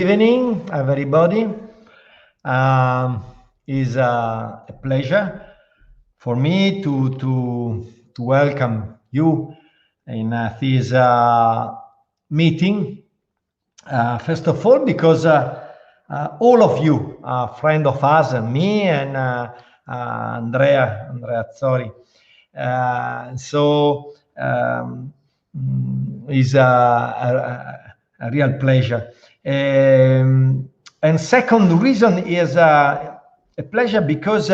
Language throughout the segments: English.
evening, everybody. It's a pleasure for me to welcome you in this meeting. First of all, because all of you are friend of us, me and Andrea Azzori. So it's a real pleasure. And second reason is a pleasure because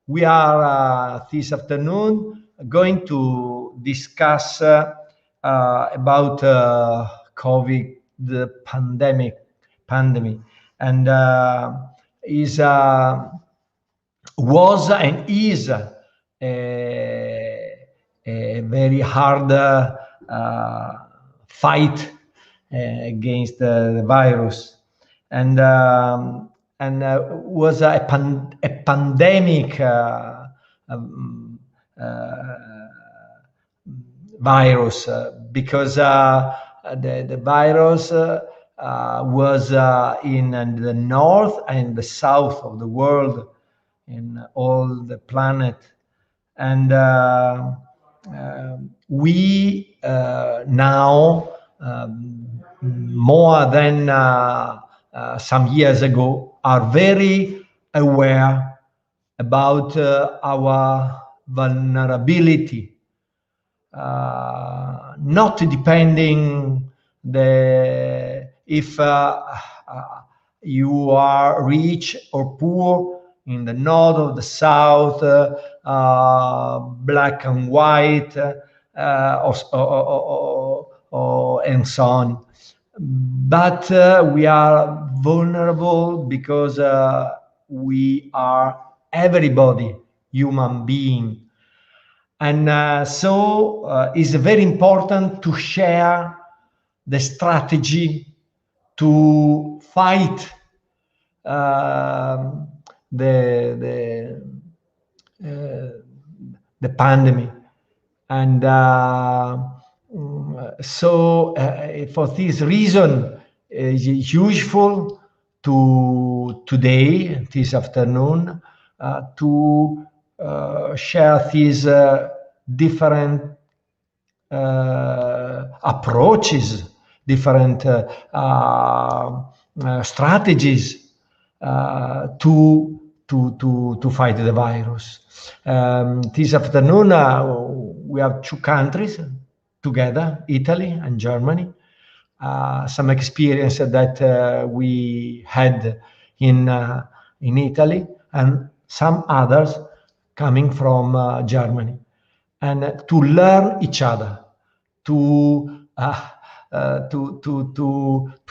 we are this afternoon going to discuss about COVID, the pandemic, and was and is a very hard fight against the virus, and was a pandemic virus because the virus was in the north and the south of the world, in all the planet, and we now, more than some years ago, are very aware about our vulnerability, not depending if you are rich or poor, in the north or the south, black and white, and so on. But we are vulnerable because we are everybody human being. And so it's very important to share the strategy to fight the pandemic. And so for this reason, it's useful to today, this afternoon, to share these different approaches, different strategies to fight the virus. This afternoon, we have two countries together, Italy and Germany. Some experience that we had in Italy, and some others coming from Germany, and to learn each other, to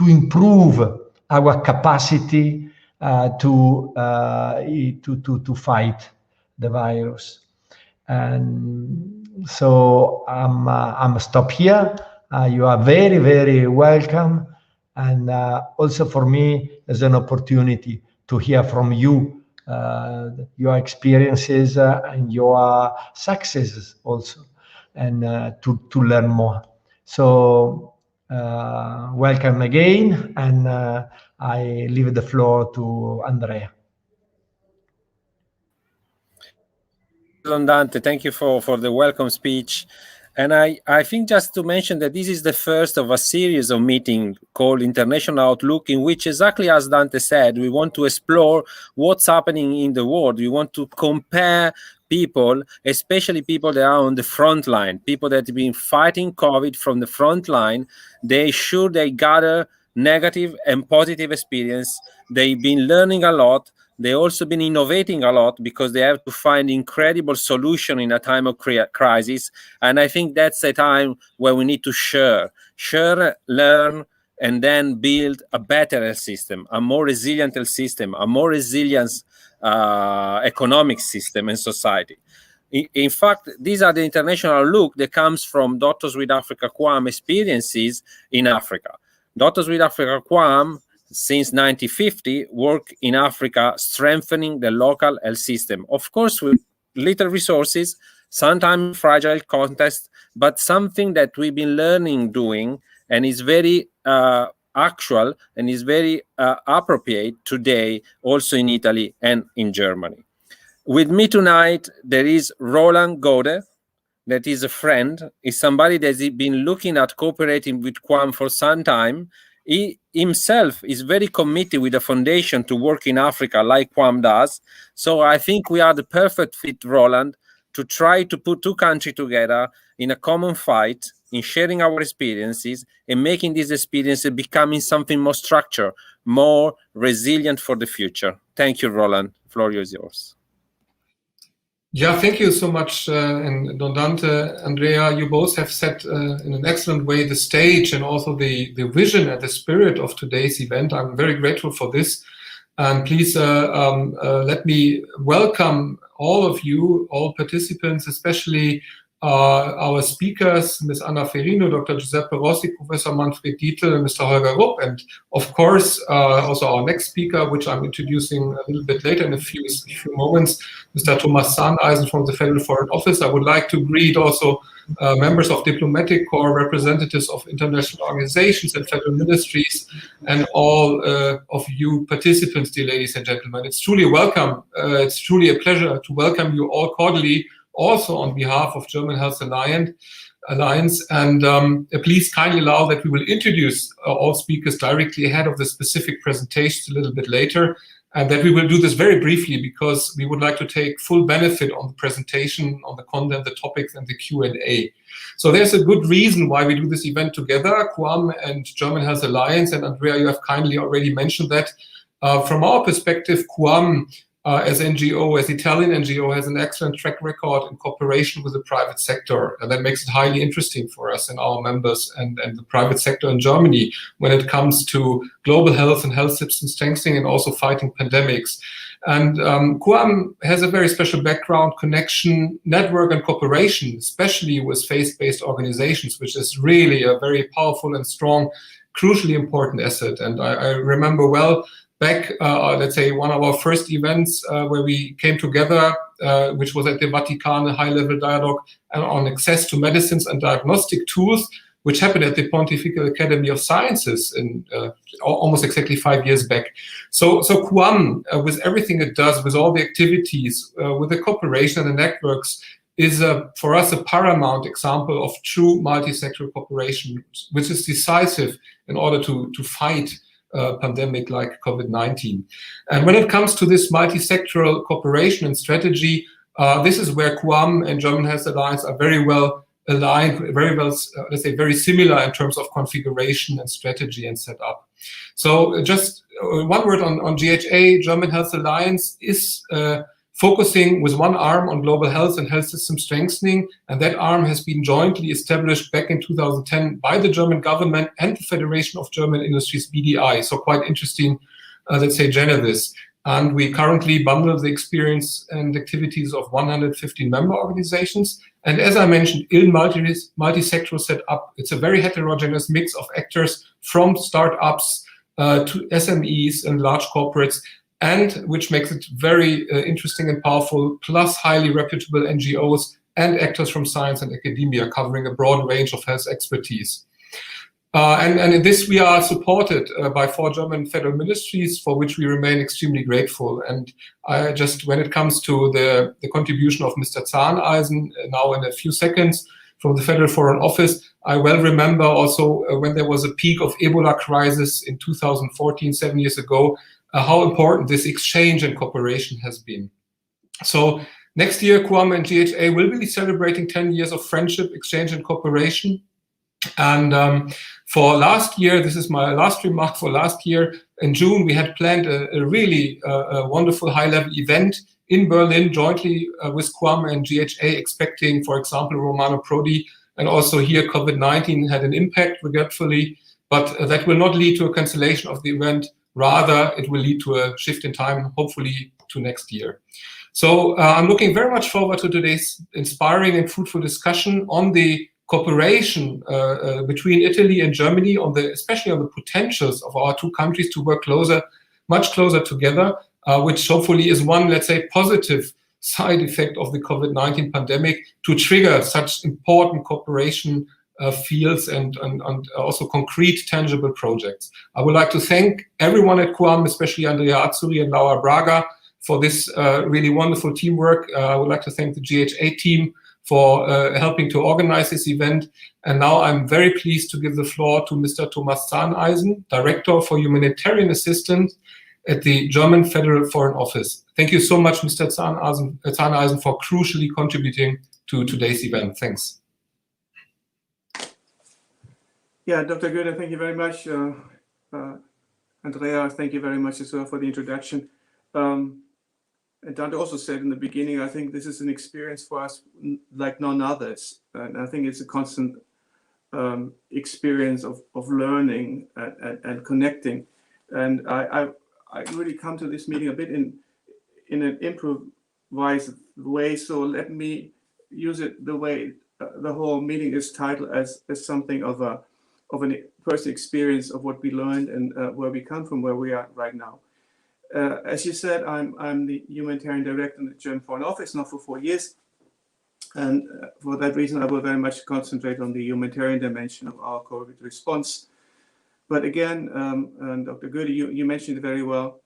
improve our capacity to fight the virus. And so I'm stop here. You are very, very welcome, and also for me as an opportunity to hear from you, your experiences and your successes also, and to learn more. So welcome again, and I leave the floor to Andrea. Dante, thank you for the welcome speech. And I think just to mention that this is the first of a series of meetings called International Outlook, in which, exactly as Dante said, we want to explore what's happening in the world. We want to compare people, especially people that are on the front line, people that have been fighting COVID from the front line. They gather negative and positive experience. They've been learning a lot. They've also been innovating a lot because they have to find incredible solution in a time of crisis. And I think that's a time where we need to share, learn, and then build a better health system, a more resilient health system, a more resilient economic system and society. In fact, these are the international look that comes from Doctors with Africa QAM experiences in Africa. Doctors with Africa QAM, since 1950, work in Africa, strengthening the local health system. Of course, with little resources, sometimes fragile context, but something that we've been learning doing, and is very actual and is very appropriate today, also in Italy and in Germany. With me tonight, there is Roland Gode, that is a friend, is somebody that has been looking at cooperating with QAM for some time. He himself is very committed with the foundation to work in Africa like QAM does. So I think we are the perfect fit, Roland, to try to put two countries together in a common fight, in sharing our experiences and making this experience becoming something more structured, more resilient for the future. Thank you, Roland. The floor is yours. Yeah, thank you so much. And Don Dante, Andrea, you both have set in an excellent way the stage and also the vision and the spirit of today's event. I'm very grateful for this. And please let me welcome all of you, all participants, especially our speakers, Ms. Anna Ferrino, Dr. Giuseppe Rossi, Professor Manfred Dietl, and Mr. Holger Rupp, and of course also our next speaker, which I'm introducing a little bit later in a few moments, Mr. Thomas Zahneisen from the Federal Foreign Office. I would like to greet also members of diplomatic corps, representatives of international organizations and federal ministries, and all of you participants, dear ladies and gentlemen. It's truly a welcome. It's truly a pleasure to welcome you all cordially, also on behalf of German Health Alliance. And please kindly allow that we will introduce all speakers directly ahead of the specific presentations a little bit later, and that we will do this very briefly because we would like to take full benefit on the presentation, on the content, the topics, and the Q&A. So there's a good reason why we do this event together, QAM and German Health Alliance, and Andrea, you have kindly already mentioned that. From our perspective, QAM as NGO, as Italian NGO, has an excellent track record in cooperation with the private sector, and that makes it highly interesting for us and our members and the private sector in Germany when it comes to global health and health system strengthening and also fighting pandemics. And QAM has a very special background, connection, network, and cooperation, especially with faith-based organizations, which is really a very powerful and strong, crucially important asset. And I remember well back, let's say, one of our first events where we came together, which was at the Vatican, a high-level dialogue on access to medicines and diagnostic tools, which happened at the Pontifical Academy of Sciences in almost exactly 5 years back. So QAM, with everything it does, with all the activities, with the cooperation and the networks, is for us a paramount example of true multi-sectoral cooperation, which is decisive in order to fight pandemic like COVID-19. And when it comes to this multi-sectoral cooperation and strategy, this is where QAM and German Health Alliance are very well aligned, very well, let's say, very similar in terms of configuration and strategy and setup. So just one word on GHA. German Health Alliance is focusing with one arm on global health and health system strengthening, and that arm has been jointly established back in 2010 by the German government and the Federation of German Industries, BDI. So quite interesting, let's say, genesis. And we currently bundle the experience and activities of 115 member organizations. And as I mentioned, in multi-sectoral setup, it's a very heterogeneous mix of actors from startups to SMEs and large corporates, and which makes it very interesting and powerful, plus highly reputable NGOs and actors from science and academia, covering a broad range of health expertise. And in this, we are supported by 4 German federal ministries, for which we remain extremely grateful. And when it comes to the contribution of Mr. Zahneisen, now in a few seconds, from the Federal Foreign Office, I well remember also when there was a peak of Ebola crisis in 2014, 7 years ago, how important this exchange and cooperation has been. So next year, QAM and GHA will be celebrating 10 years of friendship, exchange, and cooperation. And for last year, this is my last remark for last year, in June, we had planned a really wonderful high-level event in Berlin, jointly with QAM and GHA, expecting, for example, Romano Prodi. And also here, COVID-19 had an impact, regretfully, but that will not lead to a cancellation of the event. Rather, it will lead to a shift in time, hopefully to next year. So I'm looking very much forward to today's inspiring and fruitful discussion on the cooperation between Italy and Germany, especially on the potentials of our two countries to work much closer together, which hopefully is one, let's say, positive side effect of the COVID-19 pandemic to trigger such important cooperation fields and also concrete, tangible projects. I would like to thank everyone at QAM, especially Andrea Azzuri and Laura Braga, for this really wonderful teamwork. I would like to thank the GHA team for helping to organize this event. And now I'm very pleased to give the floor to Mr. Thomas Zahneisen, Director for Humanitarian Assistance at the German Federal Foreign Office. Thank you so much, Mr. Zahneisen, for crucially contributing to today's event. Thanks. Yeah, Dr. Goethe, thank you very much. Andrea, thank you very much as well for the introduction. And Dante also said in the beginning, I think this is an experience for us like none others. And I think it's a constant experience of learning and connecting. And I really come to this meeting a bit in an improvised way. So let me use it the way the whole meeting is titled as something of an personal experience of what we learned and where we come from, where we are right now. As you said, I'm the humanitarian director in the German Foreign Office now for 4 years. And for that reason, I will very much concentrate on the humanitarian dimension of our COVID response. But again, and Dr. Goethe, you mentioned it very well.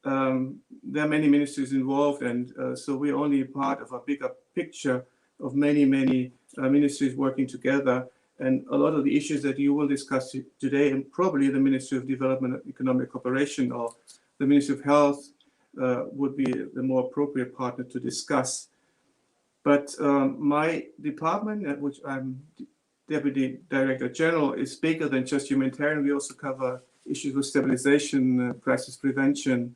There are many ministries involved, and so we're only a part of a bigger picture of many ministries working together. And a lot of the issues that you will discuss today, and probably the Ministry of Development and Economic Cooperation or the Ministry of Health would be the more appropriate partner to discuss. But my department, which I'm Deputy Director General, is bigger than just humanitarian. We also cover issues with stabilization, crisis prevention,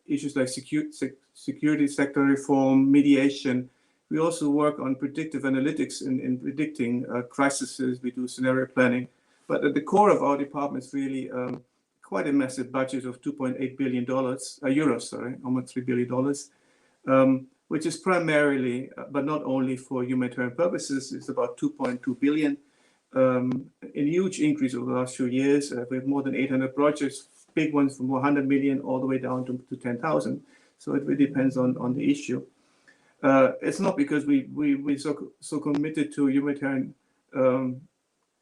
issues like security sector reform, mediation. We also work on predictive analytics in predicting crises. We do scenario planning. But at the core of our department is really quite a massive budget of $2.8 billion, euros, sorry, almost $3 billion, which is primarily, but not only for humanitarian purposes. It's about 2.2 billion, a huge increase over the last few years. We have more than 800 projects, big ones from 100 million all the way down to 10,000. So it really depends on the issue. It's not because we're so committed to humanitarian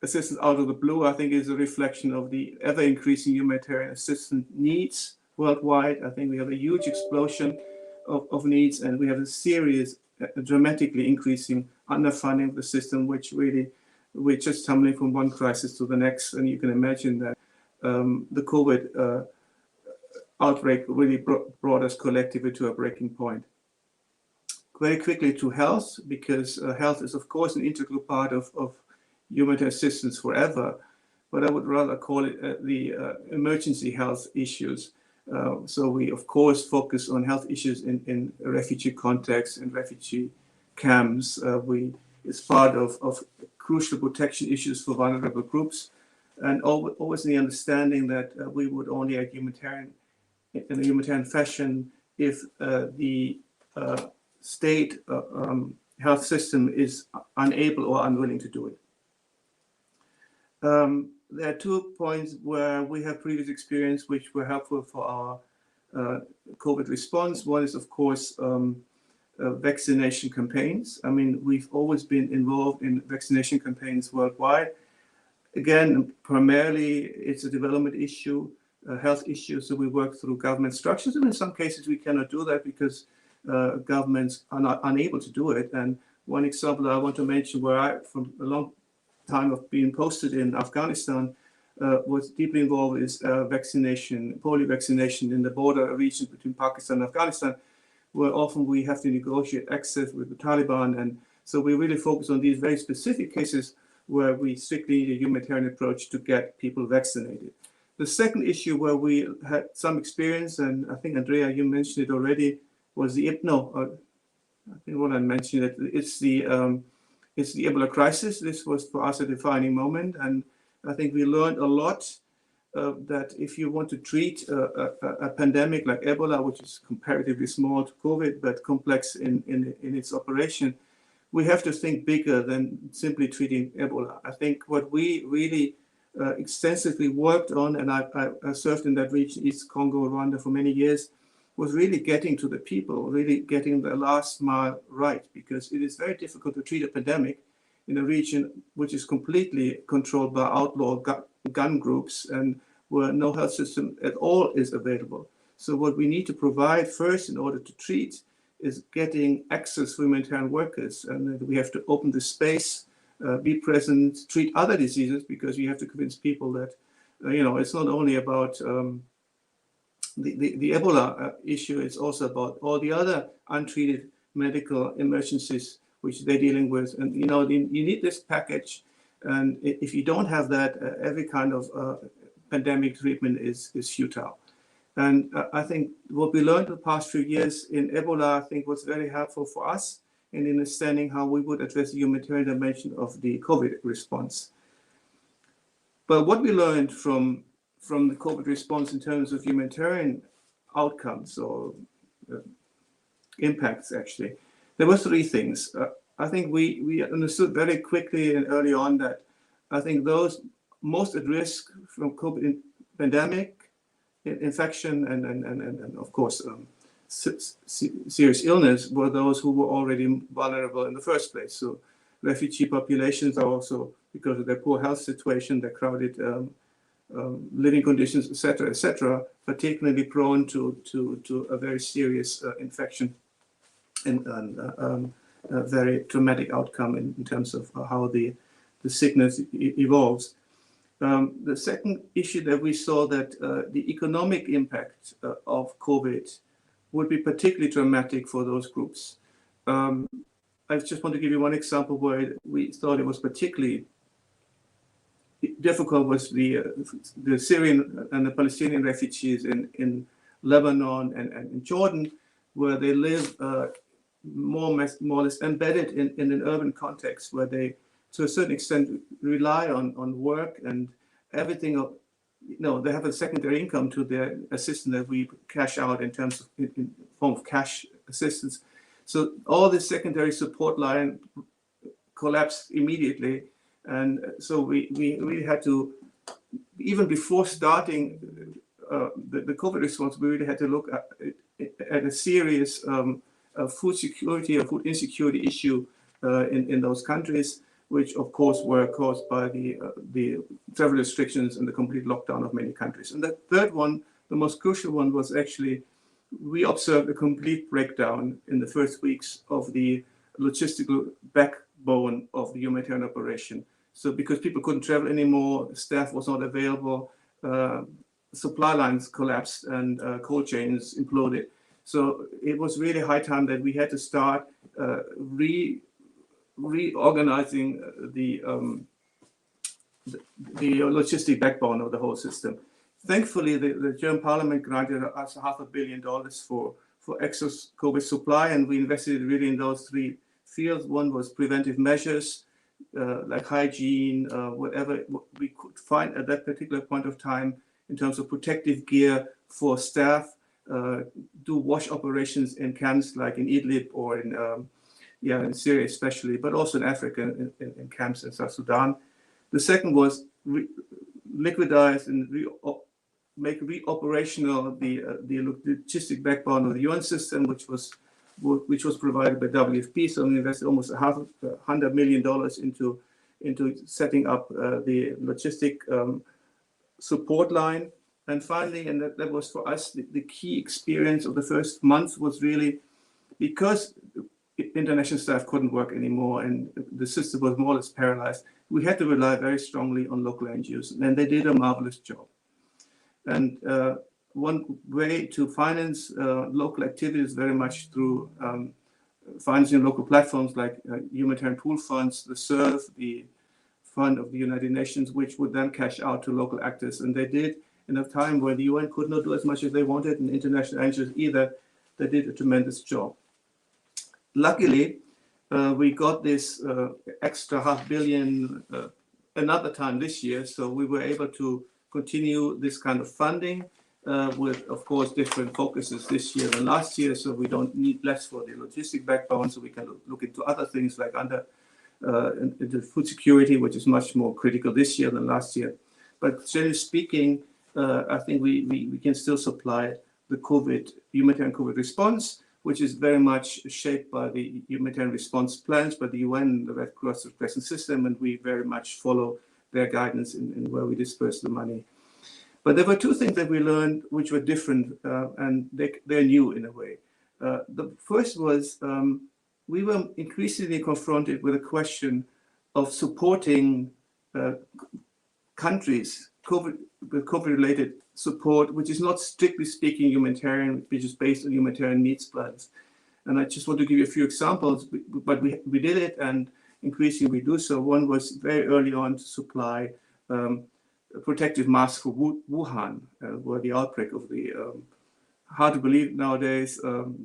assistance out of the blue. I think it's a reflection of the ever-increasing humanitarian assistance needs worldwide. I think we have a huge explosion of needs, and we have a serious, dramatically increasing underfunding of the system, which really, we're just tumbling from one crisis to the next. And you can imagine that the COVID outbreak really brought us collectively to a breaking point. Very quickly to health, because health is, of course, an integral part of humanitarian assistance forever, but I would rather call it the emergency health issues. So we, of course, focus on health issues in refugee context and refugee camps. It's part of crucial protection issues for vulnerable groups, and always the understanding that we would only act in a humanitarian fashion if the state health system is unable or unwilling to do it. There are 2 points where we have previous experience which were helpful for our COVID response. One is, of course, vaccination campaigns. I mean, we've always been involved in vaccination campaigns worldwide. Again, primarily it's a development issue, a health issue, so we work through government structures, and in some cases we cannot do that because governments are not unable to do it. And one example I want to mention, where I, from a long time of being posted in Afghanistan, was deeply involved is vaccination, polio vaccination in the border region between Pakistan and Afghanistan, where often we have to negotiate access with the Taliban. And so we really focus on these very specific cases where we strictly need a humanitarian approach to get people vaccinated. The second issue where we had some experience, and I think, Andrea, you mentioned it already, was the I think what I mentioned it. It's the Ebola crisis. This was for us a defining moment, and I think we learned a lot that if you want to treat a pandemic like Ebola, which is comparatively small to COVID but complex in its operation, we have to think bigger than simply treating Ebola. I think what we really extensively worked on, and I served in that region, East Congo, Rwanda, for many years, was really getting to the people, really getting the last mile right, because it is very difficult to treat a pandemic in a region which is completely controlled by outlaw gun groups and where no health system at all is available. So what we need to provide first in order to treat is getting access for humanitarian workers, and we have to open the space, be present, treat other diseases, because we have to convince people that it's not only about the Ebola issue, it's also about all the other untreated medical emergencies which they're dealing with. And you need this package, and if you don't have that, every kind of pandemic treatment is futile. And I think what we learned the past few years in Ebola, I think, was very helpful for us in understanding how we would address the humanitarian dimension of the COVID response. But what we learned from the COVID response in terms of humanitarian outcomes or impacts, actually, there were three things. I think we understood very quickly and early on that I think those most at risk from COVID pandemic, infection, and of course, serious illness were those who were already vulnerable in the first place. So refugee populations are also, because of their poor health situation, their crowded living conditions, etc., particularly prone to a very serious infection and a very traumatic outcome in terms of how the sickness evolves. The second issue that we saw that the economic impact of COVID would be particularly dramatic for those groups. I just want to give you one example where we thought it was particularly difficult was the Syrian and the Palestinian refugees in Lebanon and in Jordan, where they live more or less embedded in an urban context, where they, to a certain extent, rely on work and everything. They have a secondary income to their assistance that we cash out in terms of in form of cash assistance. So all this secondary support line collapsed immediately, and so we really had to, even before starting the COVID response, we really had to look at a serious food security or food insecurity issue in those countries, which of course were caused by the travel restrictions and the complete lockdown of many countries. And the third one, the most crucial one, was actually we observed a complete breakdown in the first weeks of the logistical backbone of the humanitarian operation. So because people couldn't travel anymore, staff was not available, supply lines collapsed and cold chains imploded. So it was really high time that we had to start reorganizing the logistic backbone of the whole system. Thankfully, the German Parliament granted us $500 million for excess COVID supply, and we invested really in those three fields. One was preventive measures, like hygiene, whatever we could find at that particular point of time in terms of protective gear for staff, do wash operations in camps like in Idlib or in Syria especially, but also in Africa, in camps in South Sudan. The second was liquidize and make re-operational the logistic backbone of the UN system, which was provided by WFP. So we invested almost $100 million into setting up the logistic support line. And finally, and that was for us the key experience of the first month, was really because international staff couldn't work anymore and the system was more or less paralyzed, we had to rely very strongly on local NGOs, and they did a marvelous job. And one way to finance local activities very much through financing local platforms like humanitarian pool funds, the SURF, the fund of the United Nations, which would then cash out to local actors. And they did in a time where the UN could not do as much as they wanted, and international NGOs either. They did a tremendous job. Luckily, we got this extra $500 million another time this year, so we were able to continue this kind of funding with, of course, different focuses this year than last year. So we don't need less for the logistic backbone, so we can look into other things like into food security, which is much more critical this year than last year. But generally speaking, I think we can still supply the humanitarian COVID response which is very much shaped by the humanitarian response plans by the UN, the Red Cross Vaccination System, and we very much follow their guidance in where we disperse the money. But there were two things that we learned which were different, and they're new in a way. The first was we were increasingly confronted with a question of supporting countries with COVID-related support, which is not strictly speaking humanitarian, which is based on humanitarian needs plans. And I just want to give you a few examples, but we did it, and increasingly we do so. One was very early on to supply protective masks for Wuhan, where the outbreak of the hard to believe nowadays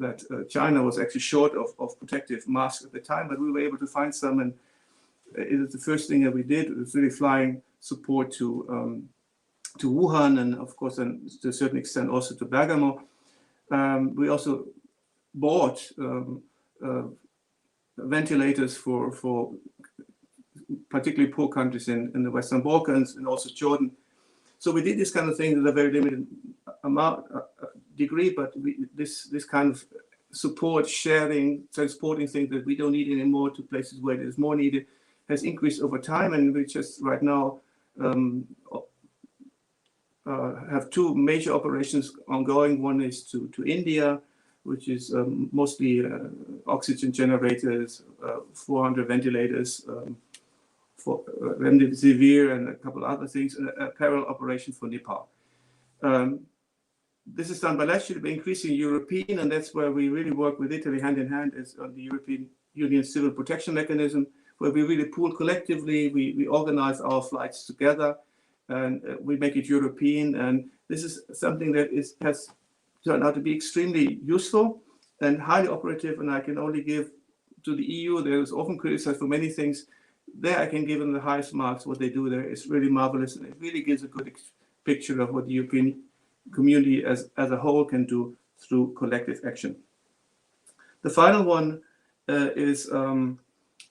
that China was actually short of protective masks at the time, but we were able to find some, and it was the first thing that we did. It was really flying support to Wuhan, and of course, and to a certain extent also to Bergamo. We also bought ventilators for particularly poor countries in the Western Balkans and also Jordan. So we did this kind of thing in a very limited degree, but this kind of support, sharing, transporting things that we don't need anymore to places where it is more needed has increased over time, and we just right now have two major operations ongoing. One is to India, which is mostly oxygen generators, 400 ventilators, for remdesivir and a couple other things, and a parallel operation for Nepal. This is done bilaterally, but increasingly European, and that's where we really work with Italy hand in hand, is on the European Union Civil Protection Mechanism, where we really pool collectively, we organize our flights together, and we make it European. And this is something that has turned out to be extremely useful and highly operative, and I can only give to the EU, there is often criticized for many things. There I can give them the highest marks. What they do there is really marvelous, and it really gives a good picture of what the European community as a whole can do through collective action. The final one is on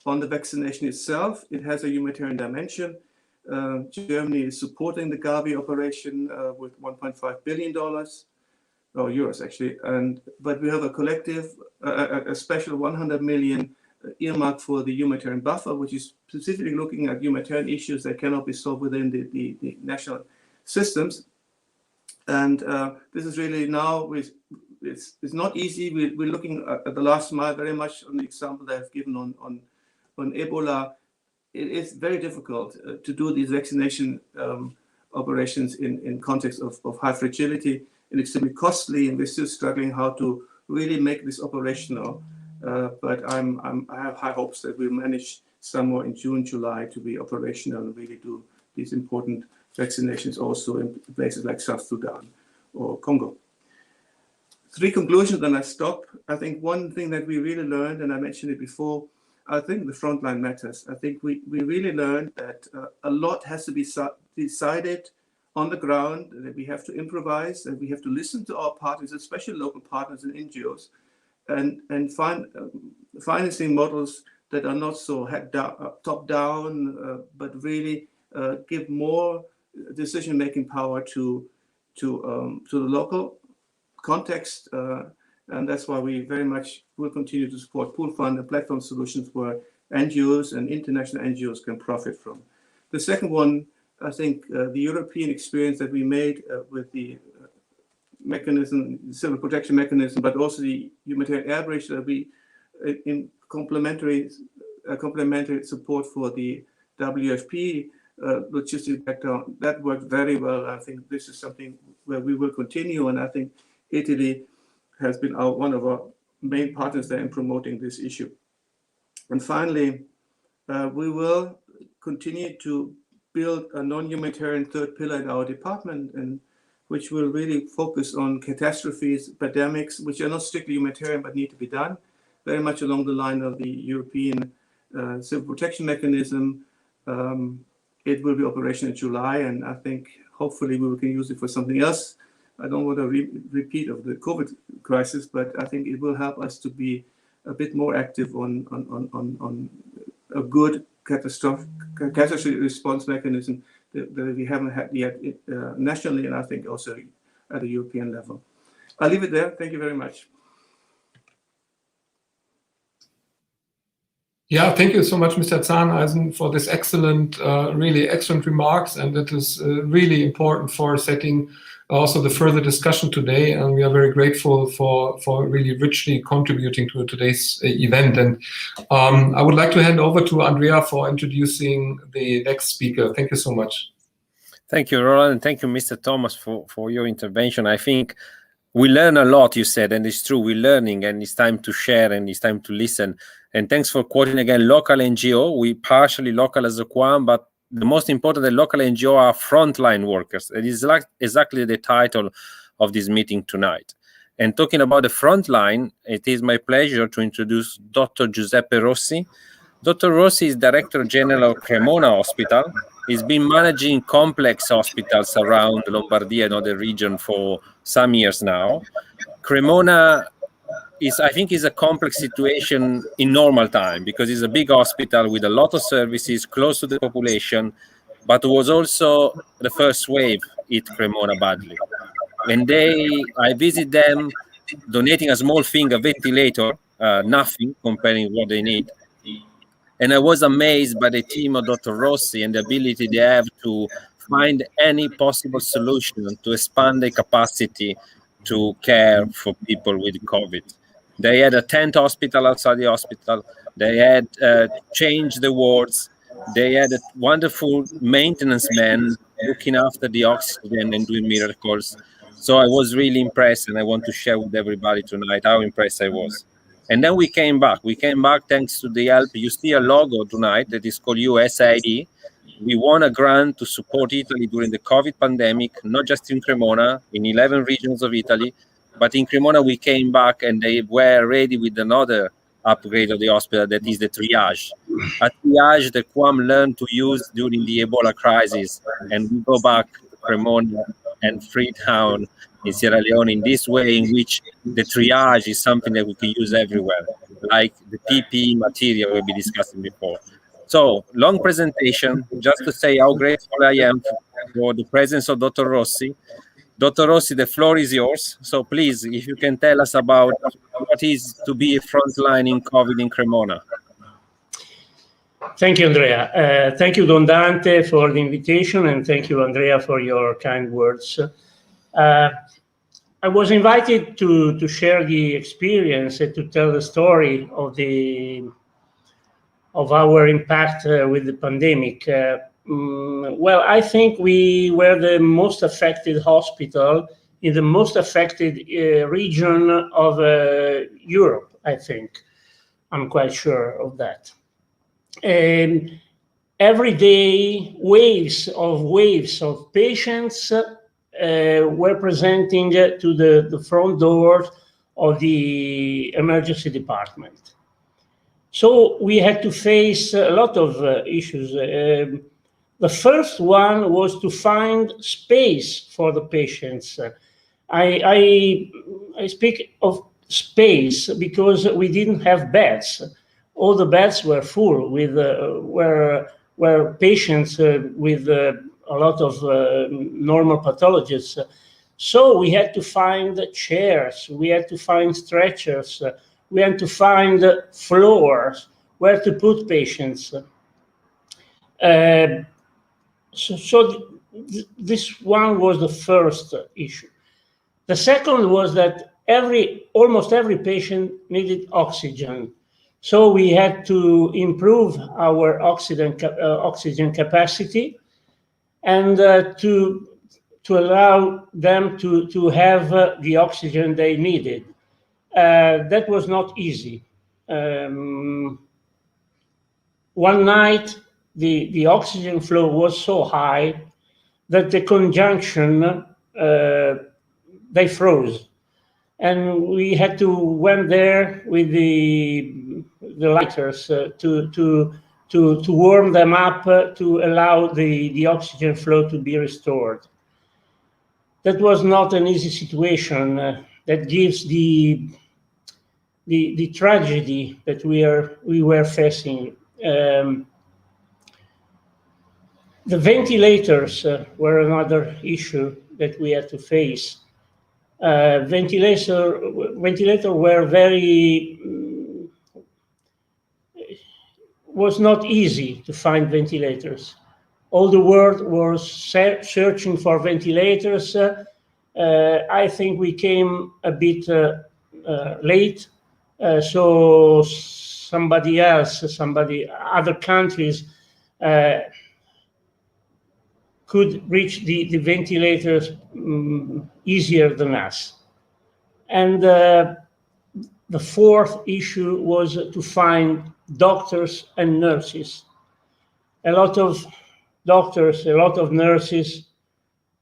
the vaccination itself. It has a humanitarian dimension. Germany is supporting the Gavi operation with $1.5 billion, or euros actually, but we have a collective, a special 100 million earmark for the humanitarian buffer, which is specifically looking at humanitarian issues that cannot be solved within the national systems. And this is really now, it's not easy. We're looking at the last mile very much on the example that I've given on Ebola. It is very difficult to do these vaccination operations in context of high fragility, and extremely costly, and we're still struggling how to really make this operational. But I have high hopes that we'll manage somewhere in June, July to be operational and really do these important vaccinations also in places like South Sudan or Congo. Three conclusions, then I stop. I think one thing that we really learned, and I mentioned it before, I think the frontline matters. I think we really learned that a lot has to be decided on the ground, that we have to improvise, and we have to listen to our partners, especially local partners and NGOs, and find financing models that are not so top-down, but really give more decision-making power to the local context, and that's why we very much will continue to support pool fund and platform solutions where NGOs and international NGOs can profit from. The second one, I think the European experience that we made with the mechanism, the civil protection mechanism, but also the humanitarian air bridge that we in complementary support for the WFP logistic background, that worked very well. I think this is something where we will continue, and I think Italy has been one of our main partners there in promoting this issue. And finally, we will continue to build a non-humanitarian third pillar in our department, and which will really focus on catastrophes, pandemics, which are not strictly humanitarian but need to be done, very much along the line of the European Civil Protection Mechanism. It will be operational in July, and I think hopefully we can use it for something else. I don't want to repeat of the COVID crisis, but I think it will help us to be a bit more active on a good catastrophe response mechanism that we haven't had yet nationally, and I think also at a European level. I'll leave it there. Thank you very much. Yeah, thank you so much, Mr. Zahneisen, for this excellent, really excellent remarks. And that is really important for setting also the further discussion today. And we are very grateful for really richly contributing to today's event. And I would like to hand over to Andrea for introducing the next speaker. Thank you so much. Thank you, Roland, and thank you, Mr. Thomas, for your intervention. I think we learn a lot, you said, and it's true, we're learning, and it's time to share, and it's time to listen. And thanks for quoting again local NGO. We partially local as a QAM, but the most important, the local NGO are frontline workers. It is like exactly the title of this meeting tonight. And talking about the frontline, it is my pleasure to introduce Dr. Giuseppe Rossi. Dr. Rossi is Director General of Cremona Hospital. He's been managing complex hospitals around Lombardy and other region for some years now. Cremona I think is a complex situation in normal time because it's a big hospital with a lot of services close to the population, but was also the first wave hit Cremona badly. And I visit them donating a small thing, a ventilator, nothing comparing what they need. And I was amazed by the team of Dr. Rossi and the ability they have to find any possible solution to expand the capacity to care for people with COVID. They had a tent hospital outside the hospital. They had changed the wards. They had a wonderful maintenance man looking after the oxygen and doing miracles. So I was really impressed, and I want to share with everybody tonight how impressed I was. And then we came back. We came back thanks to the help. You see a logo tonight that is called USAID. We won a grant to support Italy during the COVID pandemic, not just in Cremona, in 11 regions of Italy, but in Cremona we came back and they were ready with another upgrade of the hospital, that is the triage. A triage that QAM learned to use during the Ebola crisis, and we go back to Cremona and Freetown in Sierra Leone in this way, in which the triage is something that we can use everywhere, like the PPE material we'll be discussing before. So, long presentation, just to say how grateful I am for the presence of Dr. Rossi. Dr. Rossi, the floor is yours. So please, if you can tell us about what is to be a frontline in COVID in Cremona. Thank you, Andrea. Thank you, Don Dante, for the invitation, and thank you, Andrea, for your kind words. I was invited to share the experience and to tell the story of our impact with the pandemic. Well, I think we were the most affected hospital in the most affected region of Europe, I think. I'm quite sure of that. Every day, waves of patients were presenting to the front door of the emergency department. So we had to face a lot of issues. The first one was to find space for the patients. I speak of space because we didn't have beds. All the beds were full with were patients with a lot of normal pathologies. So we had to find chairs, we had to find stretchers, we had to find floors where to put patients. This one was the first issue. The second was that almost every patient needed oxygen. So we had to improve our oxygen capacity and to allow them to have the oxygen they needed. That was not easy. One night, the oxygen flow was so high that the conjunction, they froze. And we had to went there with the lighters to warm them up to allow the oxygen flow to be restored. That was not an easy situation. That gives the tragedy that we were facing. The ventilators were another issue that we had to face. Ventilators were very, was not easy to find ventilators. All the world was searching for ventilators. I think we came a bit late, so other countries could reach the ventilators easier than us. And the fourth issue was to find doctors and nurses. A lot of doctors, a lot of nurses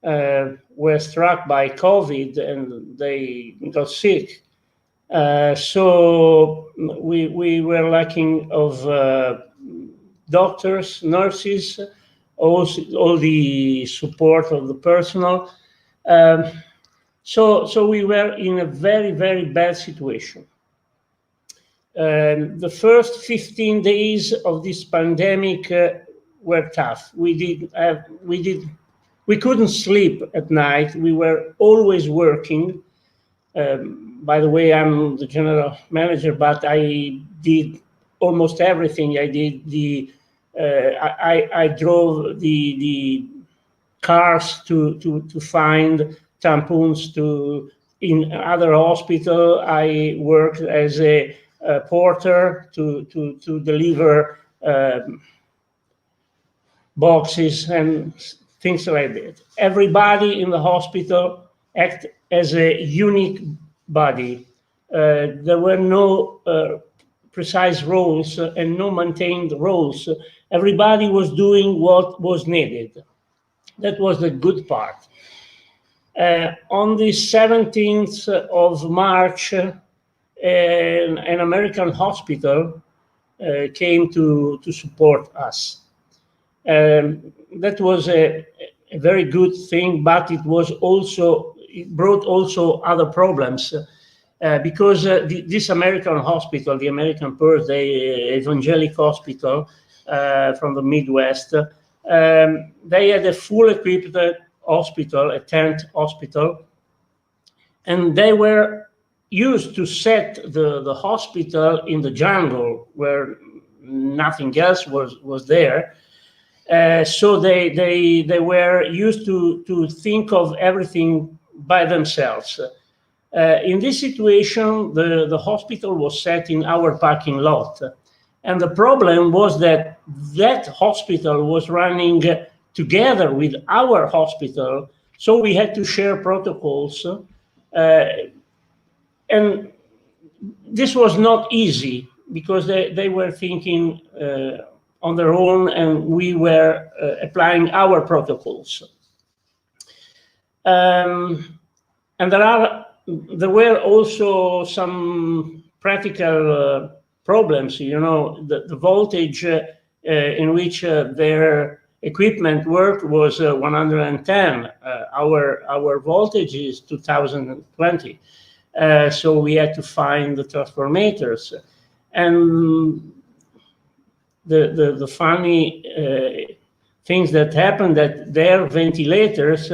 were struck by COVID and they got sick. So we were lacking of doctors, nurses, also all the support of the personnel. So we were in a very, very bad situation. The first 15 days of this pandemic were tough. We couldn't sleep at night. We were always working. By the way, I'm the general manager, but I did almost everything. I did I drove the cars to find tampons in other hospital. I worked as a porter to deliver boxes and things like that. Everybody in the hospital acted as a unique body. There were no precise roles and no maintained roles. Everybody was doing what was needed. That was the good part. On the 17th of March, an American hospital came to support us. That was a very good thing, but it brought also other problems because this American hospital, the American Perth, the Evangelic Hospital from the Midwest, they had a full equipped hospital, a tent hospital, and they were used to set the hospital in the jungle where nothing else was there. So they were used to think of everything by themselves. In this situation, the hospital was set in our parking lot. And the problem was that hospital was running together with our hospital. So we had to share protocols. And this was not easy because they were thinking on their own, and we were applying our protocols. And there were also some practical problems. You know, the voltage in which their equipment worked was 110. Our voltage is 2020. So we had to find the transformators. And the funny things that happened, that their ventilators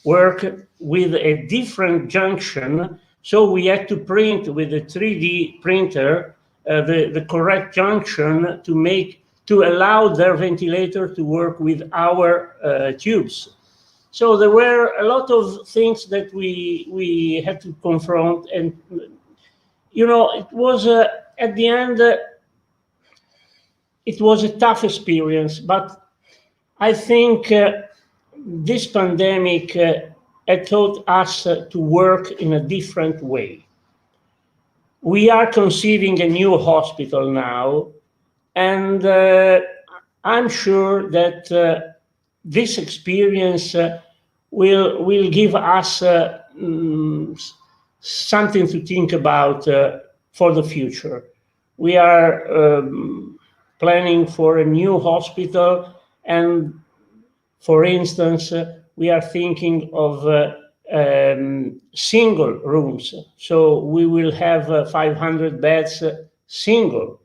work with a different junction. So we had to print with a 3D printer the correct junction to allow their ventilator to work with our tubes. So there were a lot of things that we had to confront, and you know, it was at the end it was a tough experience. But I think this pandemic had taught us to work in a different way. We are conceiving a new hospital now, and I'm sure that this experience will give us something to think about for the future. We are planning for a new hospital, and for instance, we are thinking of single rooms. So we will have 500 beds, single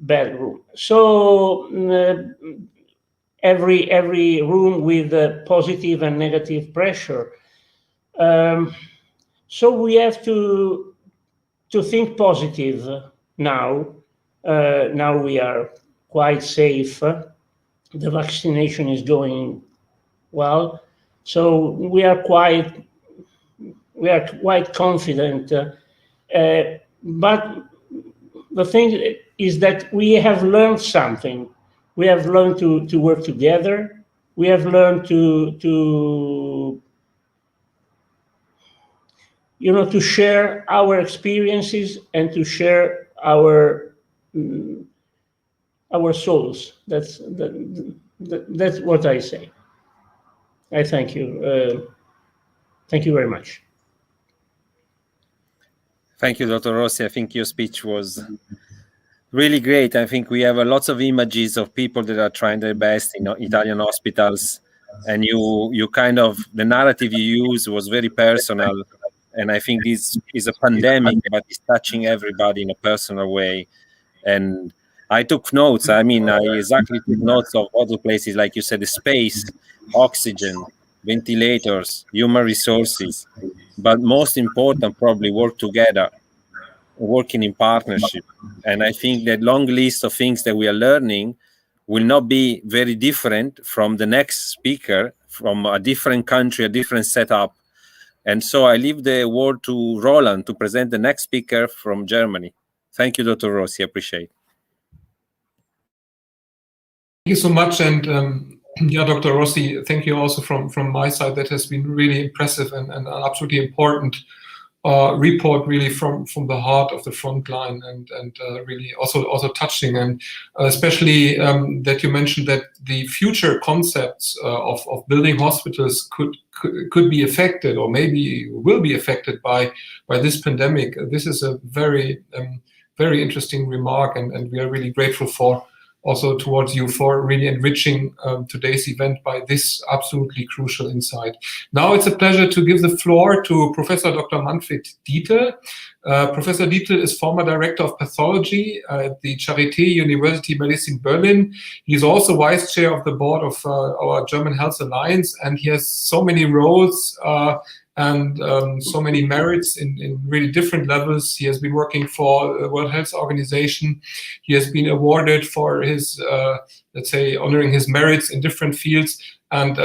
bedroom. So every room with positive and negative pressure. So we have to think positive now. Now we are quite safe. The vaccination is going well, so we are quite confident. But the thing is that we have learned something. We have learned to work together. We have learned to share our experiences and to share our souls. That's what I say. I thank you. Thank you very much. Thank you, Dr. Rossi. I think your speech was really great. I think we have lots of images of people that are trying their best in Italian hospitals, and you kind of, the narrative you use was very personal, and I think this is a pandemic, but it's touching everybody in a personal way. And I took notes. I mean, I exactly took notes of other places, like you said, the space, oxygen, ventilators, human resources, but most important, probably work together, working in partnership. And I think that long list of things that we are learning will not be very different from the next speaker from a different country, a different setup. And so I leave the word to Roland to present the next speaker from Germany. Thank you, Dr. Rossi. I appreciate it. Thank you so much. And yeah, Dr. Rossi, thank you also from my side. That has been really impressive and an absolutely important report, really from the heart of the front line, and really also touching, and especially that you mentioned that the future concepts of building hospitals could be affected, or maybe will be affected by this pandemic. This is a very interesting remark, and we are really grateful for also towards you for really enriching today's event by this absolutely crucial insight. Now it's a pleasure to give the floor to Professor Dr. Manfred Dietl. Professor Dietl is former director of pathology at the Charité University Medicine Berlin. He's also vice chair of the board of our German Health Alliance, and he has so many roles and so many merits in really different levels. He has been working for the World Health Organization. He has been awarded for his, let's say, honoring his merits in different fields. And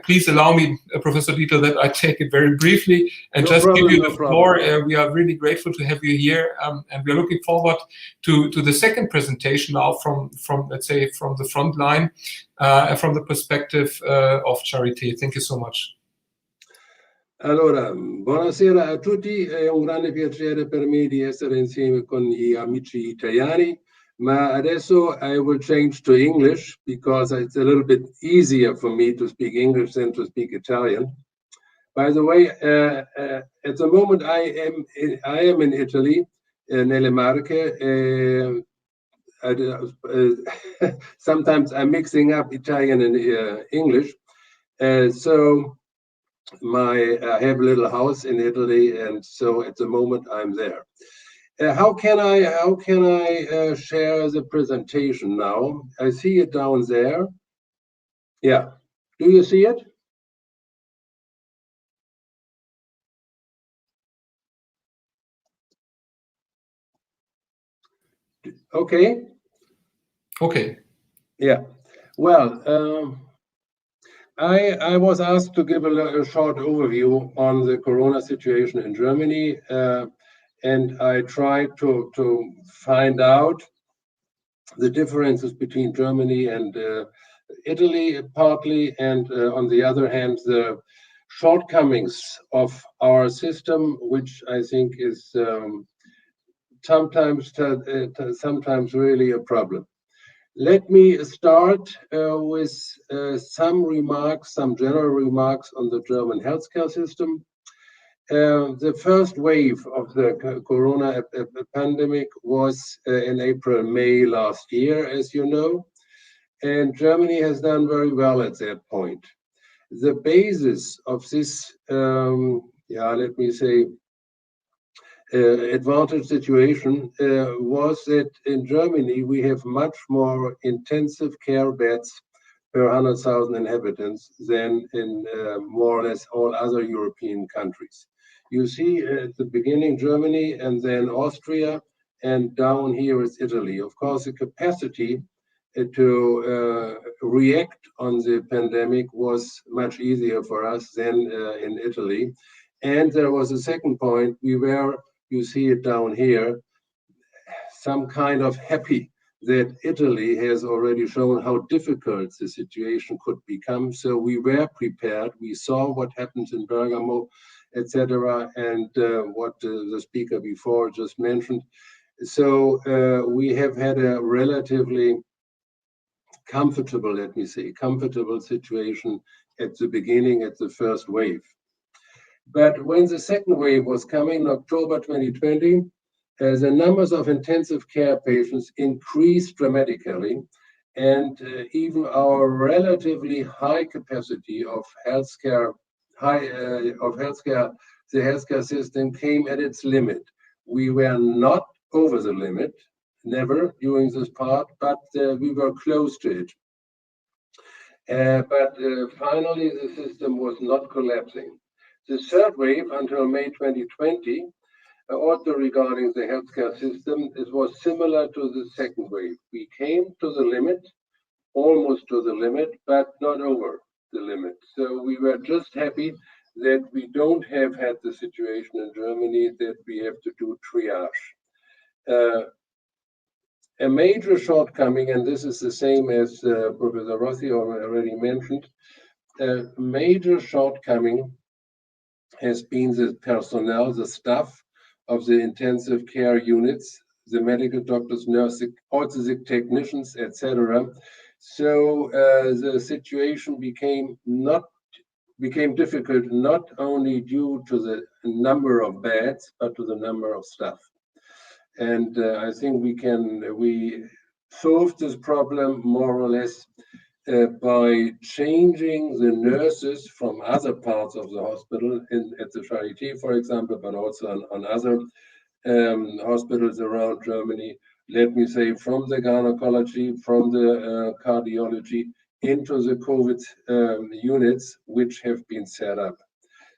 please allow me, Professor Dietl, that I take it very briefly and give you the floor. We are really grateful to have you here, and we are looking forward to the second presentation now from let's say, from the front line, from the perspective of Charité. Thank you so much. Allora, buonasera a tutti, è un grande piacere per me di essere insieme con gli amici italiani, ma adesso I will change to English because it's a little bit easier for me to speak English than to speak Italian. By the way, at the moment I am in Italy, nelle Marche. Sometimes I'm mixing up Italian and English, so I have a little house in Italy, and so at the moment I'm there. How can I share the presentation now? I see it down there. Yeah, do you see it? Okay. Okay. Yeah. Well. I was asked to give a short overview on the corona situation in Germany, and I tried to find out the differences between Germany and Italy partly, and on the other hand, the shortcomings of our system, which I think is sometimes really a problem. Let me start with some general remarks on the German healthcare system. The first wave of the corona pandemic was in April, May last year, as you know, and Germany has done very well at that point. The basis of this, let me say, advantage situation was that in Germany we have much more intensive care beds per 100,000 inhabitants than in more or less all other European countries. You see at the beginning Germany, and then Austria, and down here is Italy. Of course, the capacity to react on the pandemic was much easier for us than in Italy. And there was a second point. We were, you see it down here, some kind of happy that Italy has already shown how difficult the situation could become. So we were prepared. We saw what happens in Bergamo, etc., and what the speaker before just mentioned. So we have had a relatively comfortable, let me say, comfortable situation at the beginning, at the first wave. But when the second wave was coming in October 2020, the numbers of intensive care patients increased dramatically, and even our relatively high capacity of healthcare, the healthcare system came at its limit. We were not over the limit, never during this part, but we were close to it. But finally, the system was not collapsing. The third wave until May 2020, also regarding the healthcare system, it was similar to the second wave. We came to the limit, almost to the limit, but not over the limit. So we were just happy that we don't have had the situation in Germany that we have to do triage. A major shortcoming, and this is the same as Professor Rossi already mentioned, a major shortcoming has been the personnel, the staff of the intensive care units, the medical doctors, nurses, also the technicians, etc. So the situation became difficult not only due to the number of beds, but to the number of staff. And I think we solved this problem more or less by changing the nurses from other parts of the hospital, at the Charité, for example, but also on other hospitals around Germany. Let me say, from the gynecology, from the cardiology, into the COVID units, which have been set up.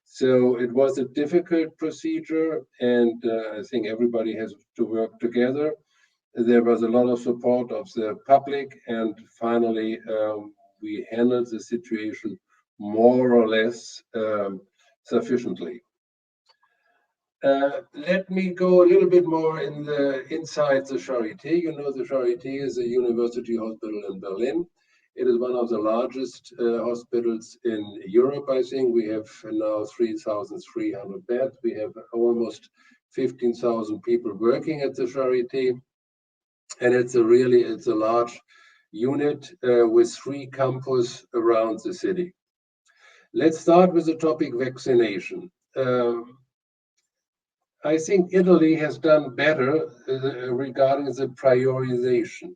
So it was a difficult procedure, and I think everybody has to work together. There was a lot of support of the public, and finally we handled the situation more or less sufficiently. Let me go a little bit more inside the Charité. You know, the Charité is a university hospital in Berlin. It is one of the largest hospitals in Europe, I think. We have now 3,300 beds. We have almost 15,000 people working at the Charité. And it's a large unit with 3 campuses around the city. Let's start with the topic vaccination. I think Italy has done better regarding the prioritization.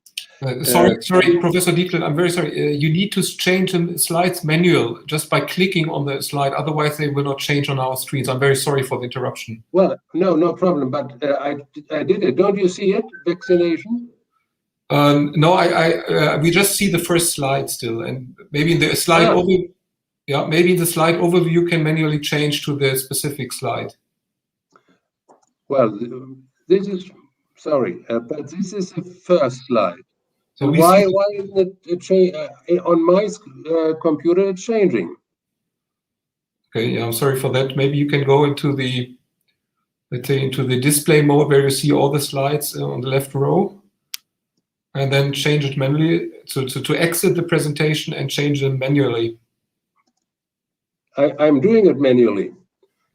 Sorry, Professor Dietl, I'm very sorry. You need to change the slides manual just by clicking on the slide. Otherwise, they will not change on our screens. I'm very sorry for the interruption. Well, no problem. But I did it. Don't you see it? Vaccination? No, we just see the first slide still, and maybe in the slide overview. Yeah, maybe the slide overview can manually change to the specific slide. Well, this is but this is the first slide. So why isn't it change on my computer? It's changing. Okay, yeah, I'm sorry for that. Maybe you can go into the, let's say, into the display mode where you see all the slides on the left row, and then change it manually. So to exit the presentation and change them manually. I'm doing it manually.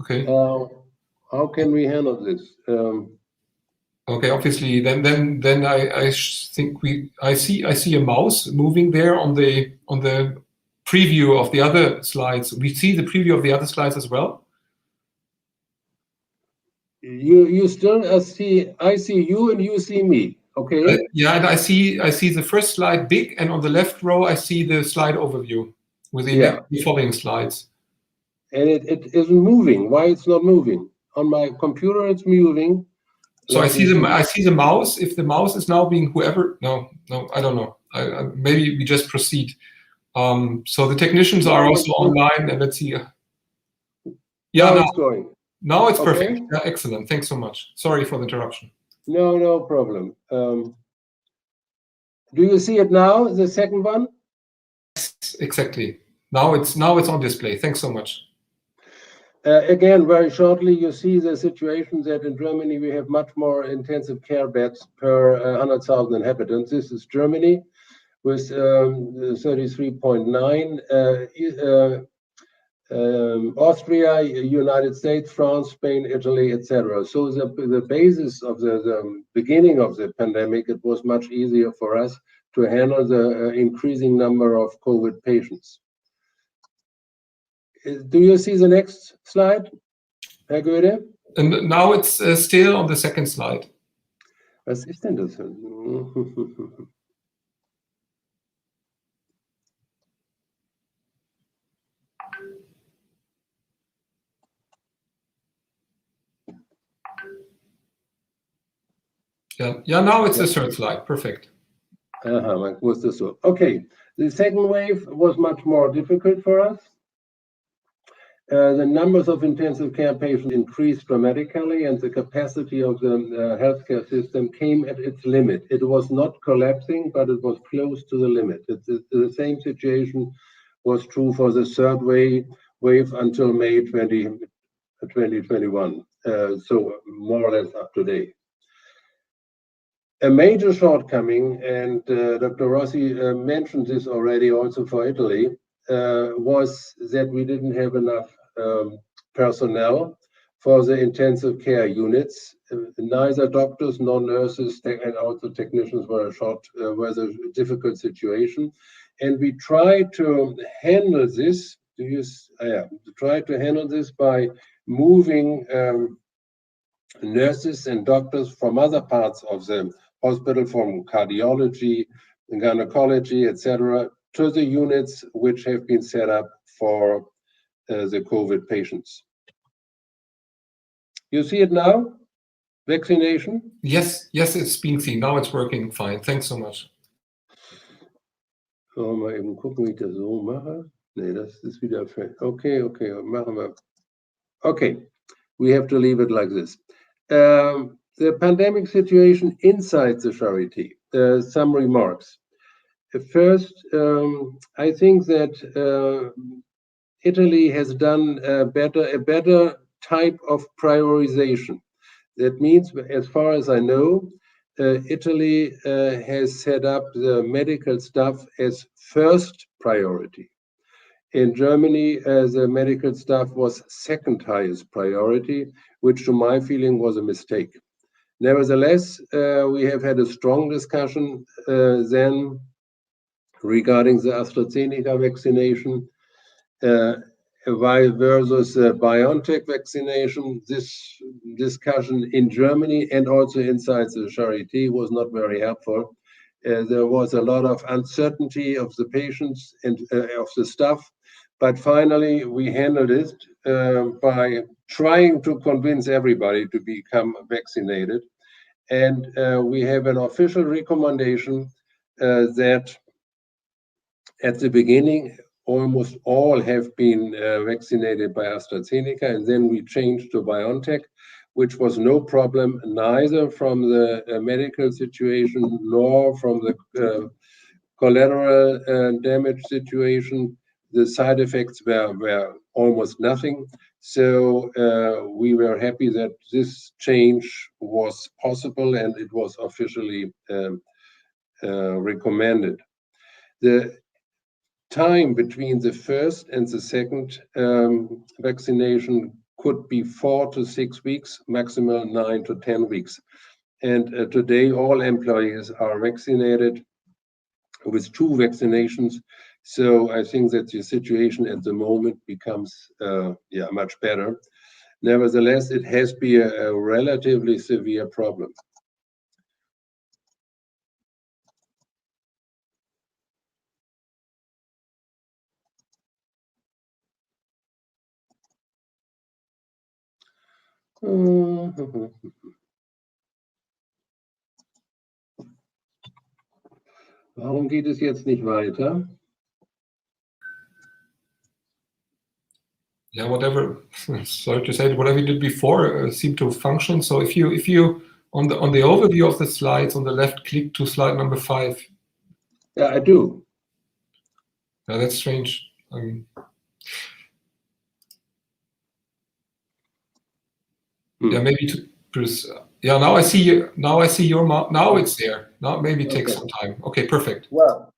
Okay. How can we handle this? Okay, obviously, then I think I see a mouse moving there on the preview of the other slides. We see the preview of the other slides as well. You still see, I see you and you see me. Okay. Yeah, and I see the first slide big, and on the left row I see the slide overview with the following slides. And it isn't moving. Why it's not moving? On my computer it's moving. So I see the mouse. If the mouse is now being whoever, no, I don't know. Maybe we just proceed. So the technicians are also online, and let's see. Yeah, now it's going. Now it's perfect. Yeah, excellent. Thanks so much. Sorry for the interruption. No problem. Do you see it now, the second one? Yes, exactly. Now it's on display. Thanks so much. Again, very shortly, you see the situation that in Germany we have much more intensive care beds per 100,000 inhabitants. This is Germany with 33.9. Austria, United States, France, Spain, Italy, etc. So the basis of the beginning of the pandemic, it was much easier for us to handle the increasing number of COVID patients. Do you see the next slide, Herr Goethe? And now it's still on the second slide. Was ist denn das? Yeah, now it's the third slide. Perfect. Was this so? Okay, the second wave was much more difficult for us. The numbers of intensive care patients increased dramatically, and the capacity of the healthcare system came at its limit. It was not collapsing, but it was close to the limit. The same situation was true for the third wave until May 2021. So more or less up to date. A major shortcoming, and Dr. Rossi mentioned this already also for Italy, was that we didn't have enough personnel for the intensive care units. Neither doctors nor nurses and also technicians were a difficult situation. And we tried to handle this, by moving nurses and doctors from other parts of the hospital, from cardiology, gynecology, etc., to the units which have been set up for the COVID patients. You see it now? Vaccination? Yes, it's being seen. Now it's working fine. Thanks so much. Mal eben gucken, wie ich das so mache. Nee, das ist wieder okay, machen wir. Okay, we have to leave it like this. The pandemic situation inside the Charité. Some remarks. First, I think that Italy has done a better type of prioritization. That means, as far as I know, Italy has set up the medical staff as first priority. In Germany, the medical staff was second highest priority, which to my feeling was a mistake. Nevertheless, we have had a strong discussion then regarding the AstraZeneca vaccination versus BioNTech vaccination. This discussion in Germany and also inside the Charité was not very helpful. There was a lot of uncertainty of the patients and of the staff, but finally we handled it by trying to convince everybody to become vaccinated. And we have an official recommendation that at the beginning, almost all have been vaccinated by AstraZeneca, and then we changed to BioNTech, which was no problem, neither from the medical situation nor from the collateral damage situation. The side effects were almost nothing. So we were happy that this change was possible and it was officially recommended. The time between the first and the second vaccination could be 4 to 6 weeks, maximum 9 to 10 weeks. And today all employees are vaccinated with 2 vaccinations. So I think that the situation at the moment becomes much better. Nevertheless, it has been a relatively severe problem. Warum geht es jetzt nicht weiter? Yeah, whatever. Sorry to say, whatever you did before seemed to function. So if you On the overview of the slides on the left, click to slide number 5. Yeah, I do. Yeah, that's strange. Yeah, maybe to press. Yeah, now I see you. Now I see your mouse. Now it's there. Now maybe it takes some time. Okay, perfect. Well,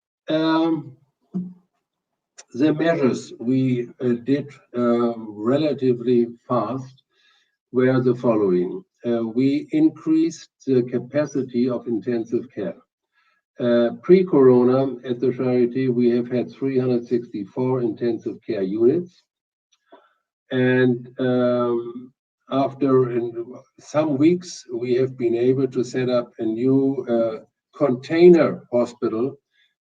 the measures we did relatively fast were the following. We increased the capacity of intensive care. Pre-corona at the Charité, we have had 364 intensive care units. And after some weeks, we have been able to set up a new container hospital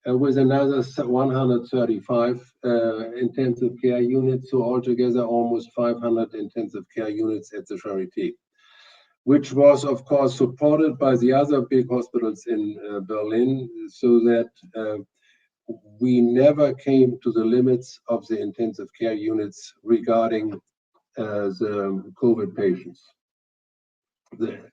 with another 135 intensive care units, so altogether almost 500 intensive care units at the Charité, which was, of course, supported by the other big hospitals in Berlin, so that we never came to the limits of the intensive care units regarding the COVID patients.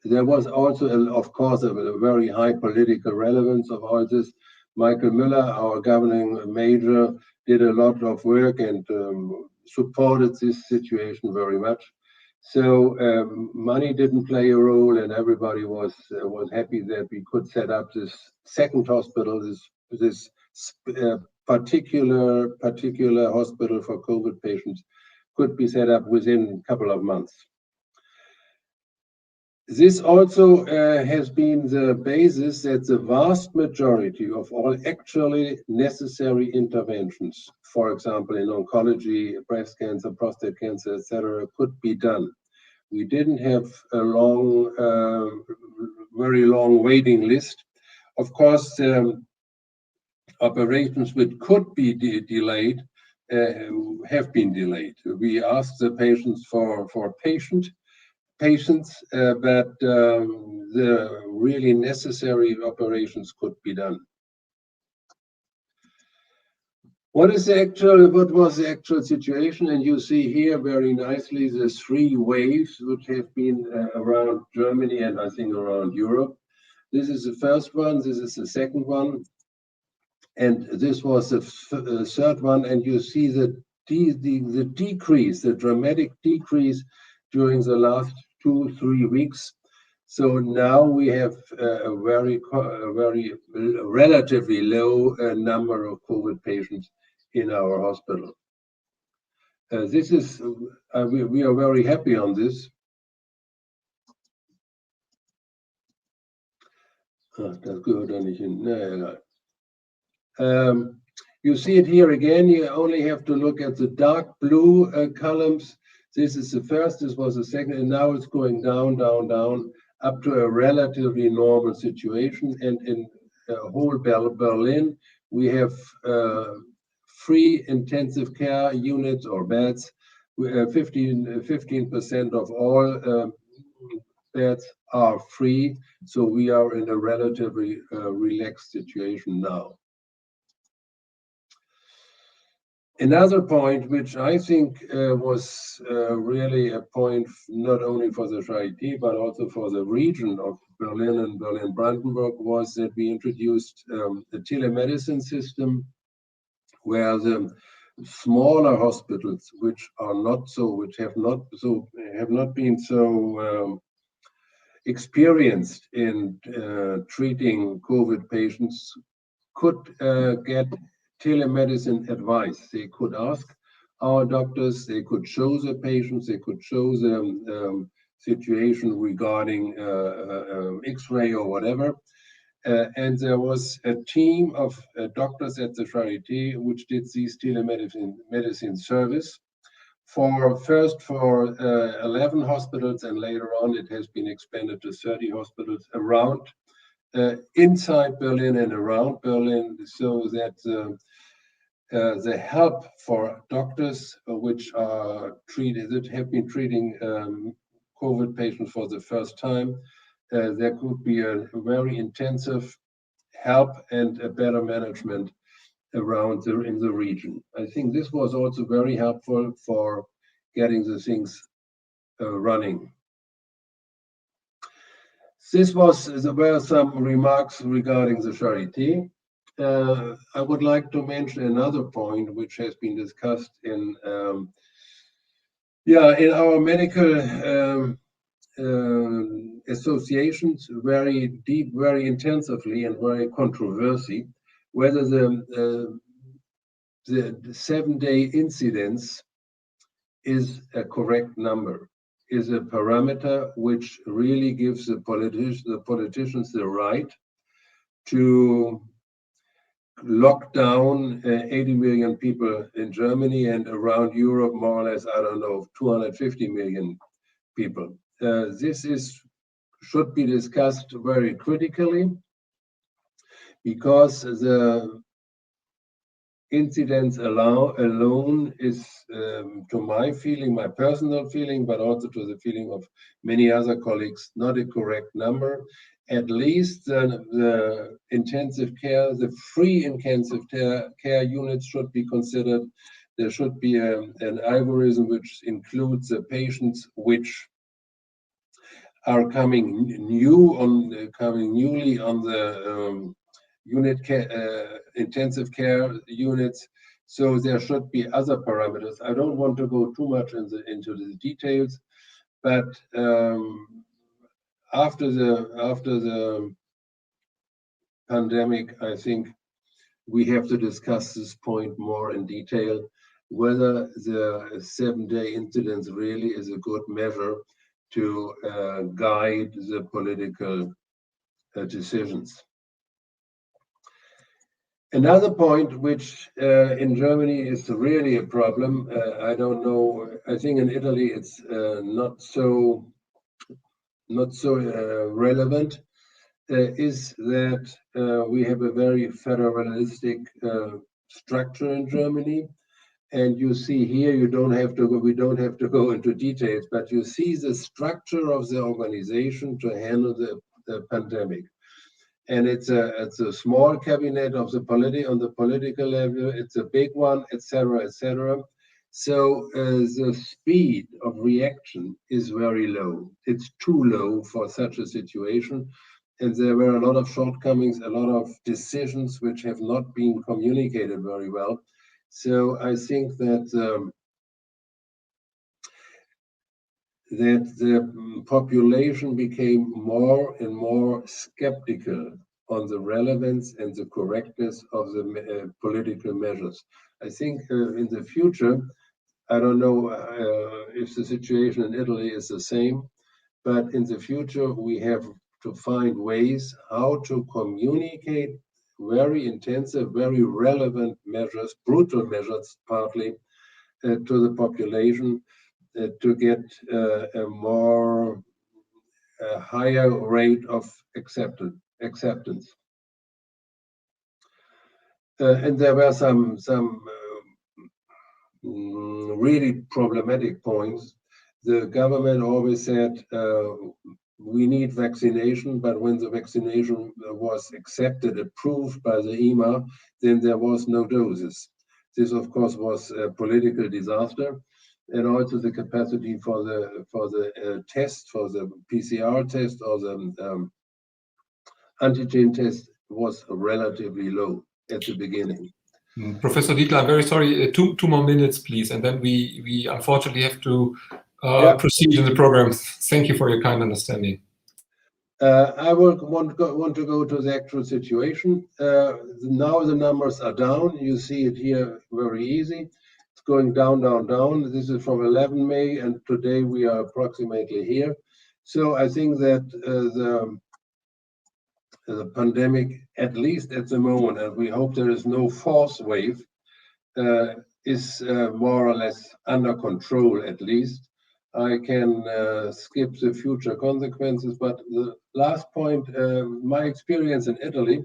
There was also, of course, a very high political relevance of all this. Michael Müller, our governing major, did a lot of work and supported this situation very much. So money didn't play a role, and everybody was happy that we could set up this second hospital, this particular hospital for COVID patients could be set up within a couple of months. This also has been the basis that the vast majority of all actually necessary interventions, for example, in oncology, breast cancer, prostate cancer, etc., could be done. We didn't have a very long waiting list. Of course, operations which could be delayed have been delayed. We asked the patients for patience, but the really necessary operations could be done. What was the actual situation? And you see here very nicely the 3 waves which have been around Germany and I think around Europe. This is the first one, this is the second one, and this was the third one. And you see the decrease, the dramatic decrease during the last 2-3 weeks. So now we have a very relatively low number of COVID patients in our hospital. This is we are very happy on this. Das gehört da nicht hin. No, egal. You see it here again. You only have to look at the dark blue columns. This is the first, this was the second, and now it's going down, down, down, up to a relatively normal situation. And in whole Berlin, we have 3 intensive care units or beds. 15% of all beds are free, so we are in a relatively relaxed situation now. Another point, which I think was really a point not only for the Charité, but also for the region of Berlin and Berlin-Brandenburg, was that we introduced the telemedicine system, where the smaller hospitals, which have not been so experienced in treating COVID patients, could get telemedicine advice. They could ask our doctors, they could show the patients, they could show them situation regarding X-ray or whatever. And there was a team of doctors at the Charité which did this telemedicine service for 11 hospitals, and later on it has been expanded to 30 hospitals around inside Berlin and around Berlin, so that the help for doctors which have been treating COVID patients for the first time, there could be a very intensive help and a better management around in the region. I think this was also very helpful for getting the things running. were some remarks regarding the Charité. I would like to mention another point which has been discussed in our medical associations very deep, very intensively, and very controversy, whether the 7-day incidence is a correct number, is a parameter which really gives the politicians the right to lock down 80 million people in Germany and around Europe, more or less, I don't know, 250 million people. This should be discussed very critically, because the incidence alone is, to my feeling, my personal feeling, but also to the feeling of many other colleagues, not a correct number. At least the intensive care, the free intensive care units should be considered. There should be an algorithm which includes the patients which are coming newly on the intensive care units. So there should be other parameters. I don't want to go too much into the details, but after the pandemic, I think we have to discuss this point more in detail, whether the 7-day incidence really is a good measure to guide the political decisions. Another point which in Germany is really a problem, I don't know, I think in Italy it's not so relevant, is that we have a very federalistic structure in Germany. And you see here, we don't have to go into details, but you see the structure of the organization to handle the pandemic. And it's a small cabinet on the political level, it's a big one, etc., etc. So the speed of reaction is very low. It's too low for such a situation. And there were a lot of shortcomings, a lot of decisions which have not been communicated very well. So I think that the population became more and more skeptical on the relevance and the correctness of the political measures. I think in the future, I don't know if the situation in Italy is the same, but in the future we have to find ways how to communicate very intensive, very relevant measures, brutal measures partly, to the population to get a higher rate of acceptance. And there were some really problematic points. The government always said we need vaccination, but when the vaccination was accepted, approved by the EMA, then there was no doses. This, of course, was a political disaster, and also the capacity for the test, for the PCR test or the antigen test was relatively low at the beginning. Professor Dietl, I'm very sorry. Two more minutes, please, and then we unfortunately have to proceed in the program. Thank you for your kind understanding. I want to go to the actual situation. Now the numbers are down. You see it here very easy. It's going down, down, down. This is from 11 May, and today we are approximately here. So I think that the pandemic, at least at the moment, and we hope there is no fourth wave, is more or less under control at least. I can skip the future consequences, but the last point, my experience in Italy,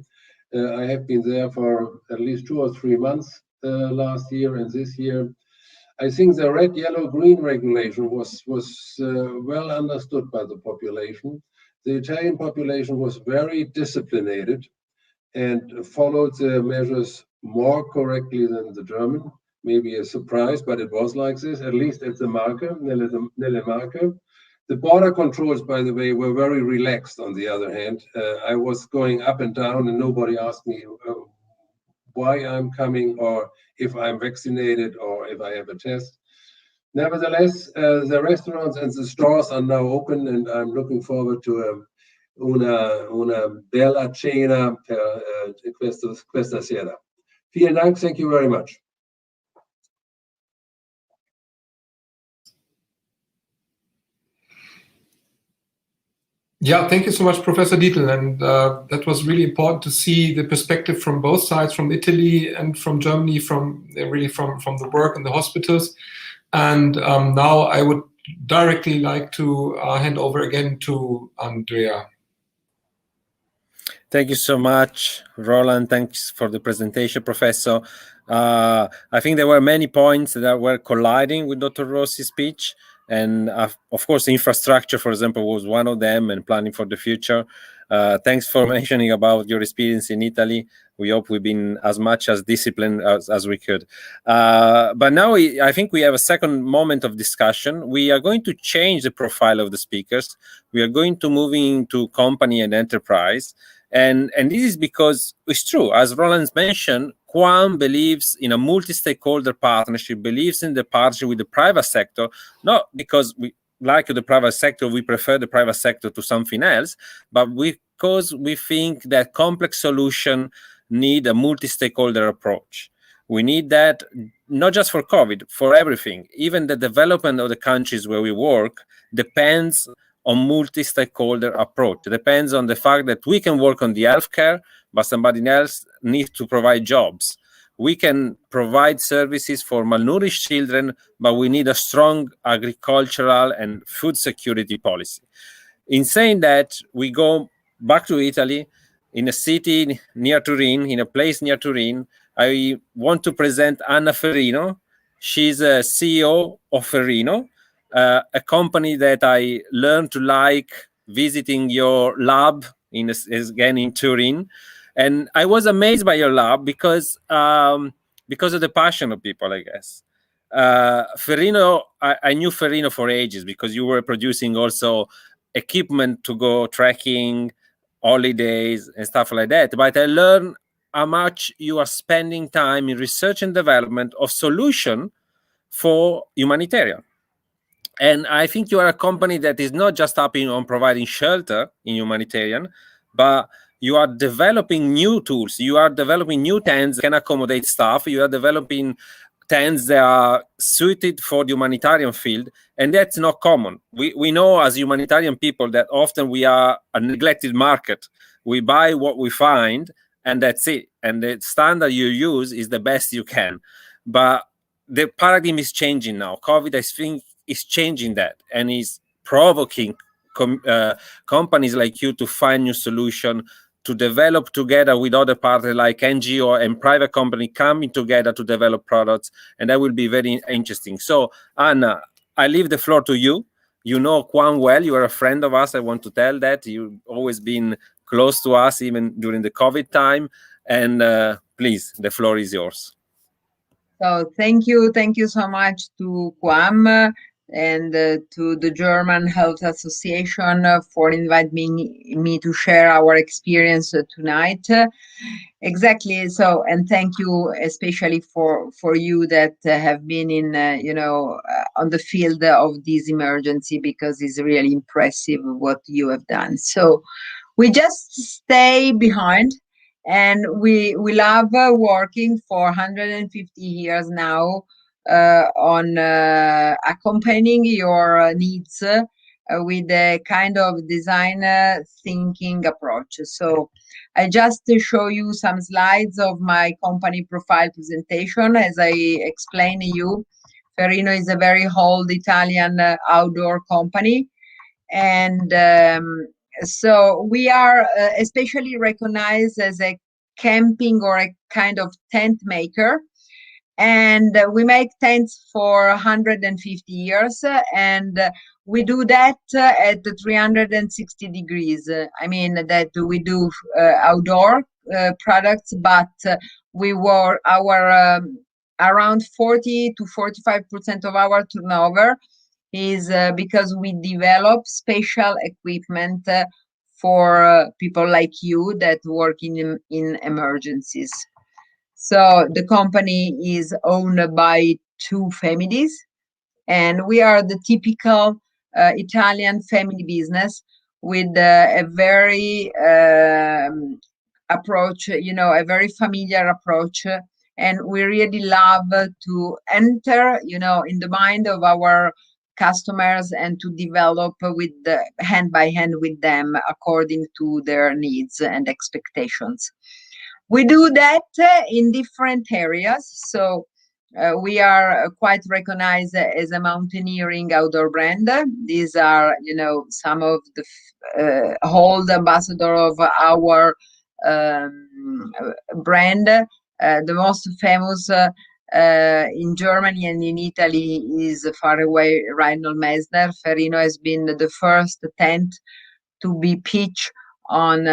I have been there for at least 2 or 3 months last year and this year. I think the red, yellow, green regulation was well understood by the population. The Italian population was very disciplined and followed the measures more correctly than the German. Maybe a surprise, but it was like this, at least at the Marke, nelle Marke. The border controls, by the way, were very relaxed on the other hand. I was going up and down and nobody asked me why I'm coming or if I'm vaccinated or if I have a test. Nevertheless, the restaurants and the stores are now open, and I'm looking forward to una bella cena per questa sera. Vielen Dank, thank you very much. Yeah, thank you so much, Professor Dietl. And that was really important to see the perspective from both sides, from Italy and from Germany, from the work in the hospitals. And now I would directly like to hand over again to Andrea. Thank you so much, Roland. Thanks for the presentation, Professor. I think there were many points that were colliding with Dr. Rossi's speech. And of course, infrastructure, for example, was one of them, and planning for the future. Thanks for mentioning about your experience in Italy. We hope we've been as much as disciplined as we could. But now I think we have a second moment of discussion. We are going to change the profile of the speakers. We are going to move into company and enterprise. And this is because it's true, as Roland's mentioned, Quam believes in a multi-stakeholder partnership, believes in the partnership with the private sector, not because we like the private sector, we prefer the private sector to something else, but because we think that complex solutions need a multi-stakeholder approach. We need that not just for COVID, for everything. Even the development of the countries where we work depends on multi-stakeholder approach. It depends on the fact that we can work on the healthcare, but somebody else needs to provide jobs. We can provide services for malnourished children, but we need a strong agricultural and food security policy. In saying that, we go back to Italy, in a city near Turin, in a place near Turin. I want to present Anna Ferrino. She's a CEO of Ferrino, a company that I learned to like visiting your lab again in Turin. And I was amazed by your lab because of the passion of people, I guess. Ferrino, I knew Ferrino for ages because you were producing also equipment to go trekking, holidays, and stuff like that. But I learned how much you are spending time in research and development of solution for humanitarian. And I think you are a company that is not just happy on providing shelter in humanitarian, but you are developing new tools. You are developing new tents that can accommodate staff. You are developing tents that are suited for the humanitarian field, and that's not common. We know as humanitarian people that often we are a neglected market. We buy what we find, and that's it. And the standard you use is the best you can. But the paradigm is changing now. COVID, I think, is changing that and is provoking companies like you to find new solution, to develop together with other partners like NGO and private company coming together to develop products. And that will be very interesting. So, Anna, I leave the floor to you. You know Quam well. You are a friend of us. I want to tell that. You've always been close to us, even during the COVID time. And please, the floor is yours. So thank you so much to Quam and to the German Health Association for inviting me to share our experience tonight. Exactly. So, and thank you especially for you that have been in, on the field of this emergency, because it's really impressive what you have done. So we just stay behind. And we love working for 150 years now on accompanying your needs with a kind of design thinking approach. So I just show you some slides of my company profile presentation. As I explained to you, Ferrino is a very old Italian outdoor company. And so we are especially recognized as a camping or a kind of tent maker. And we make tents for 150 years. And we do that at 360 degrees. I mean that we do outdoor products, but we were around 40 to 45% of our turnover is because we develop special equipment for people like you that work in emergencies. So the company is owned by two families, and we are the typical Italian family business with a very approach, a very familiar approach. And we really love to enter, in the mind of our customers and to develop with hand by hand with them according to their needs and expectations. We do that in different areas. So we are quite recognized as a mountaineering outdoor brand. These are, some of the old ambassador of our brand. The most famous in Germany and in Italy is far away Reinhold Messner. Ferrino has been the first tent to be pitched on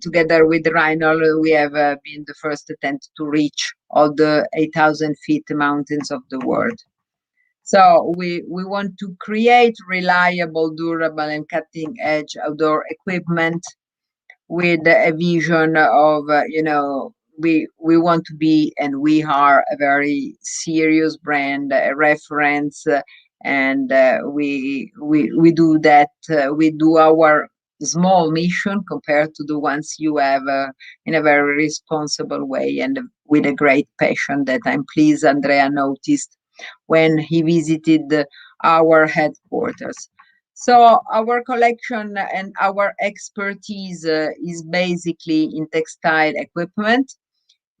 together with Reinhold. We have been the first tent to reach all the 8,000 feet mountains of the world. So we want to create reliable, durable, and cutting-edge outdoor equipment with a vision of, we want to be, and we are, a very serious brand, a reference, and we do that. We do our small mission compared to the ones you have in a very responsible way and with a great passion that I'm pleased Andrea noticed when he visited our headquarters. So our collection and our expertise is basically in textile equipment,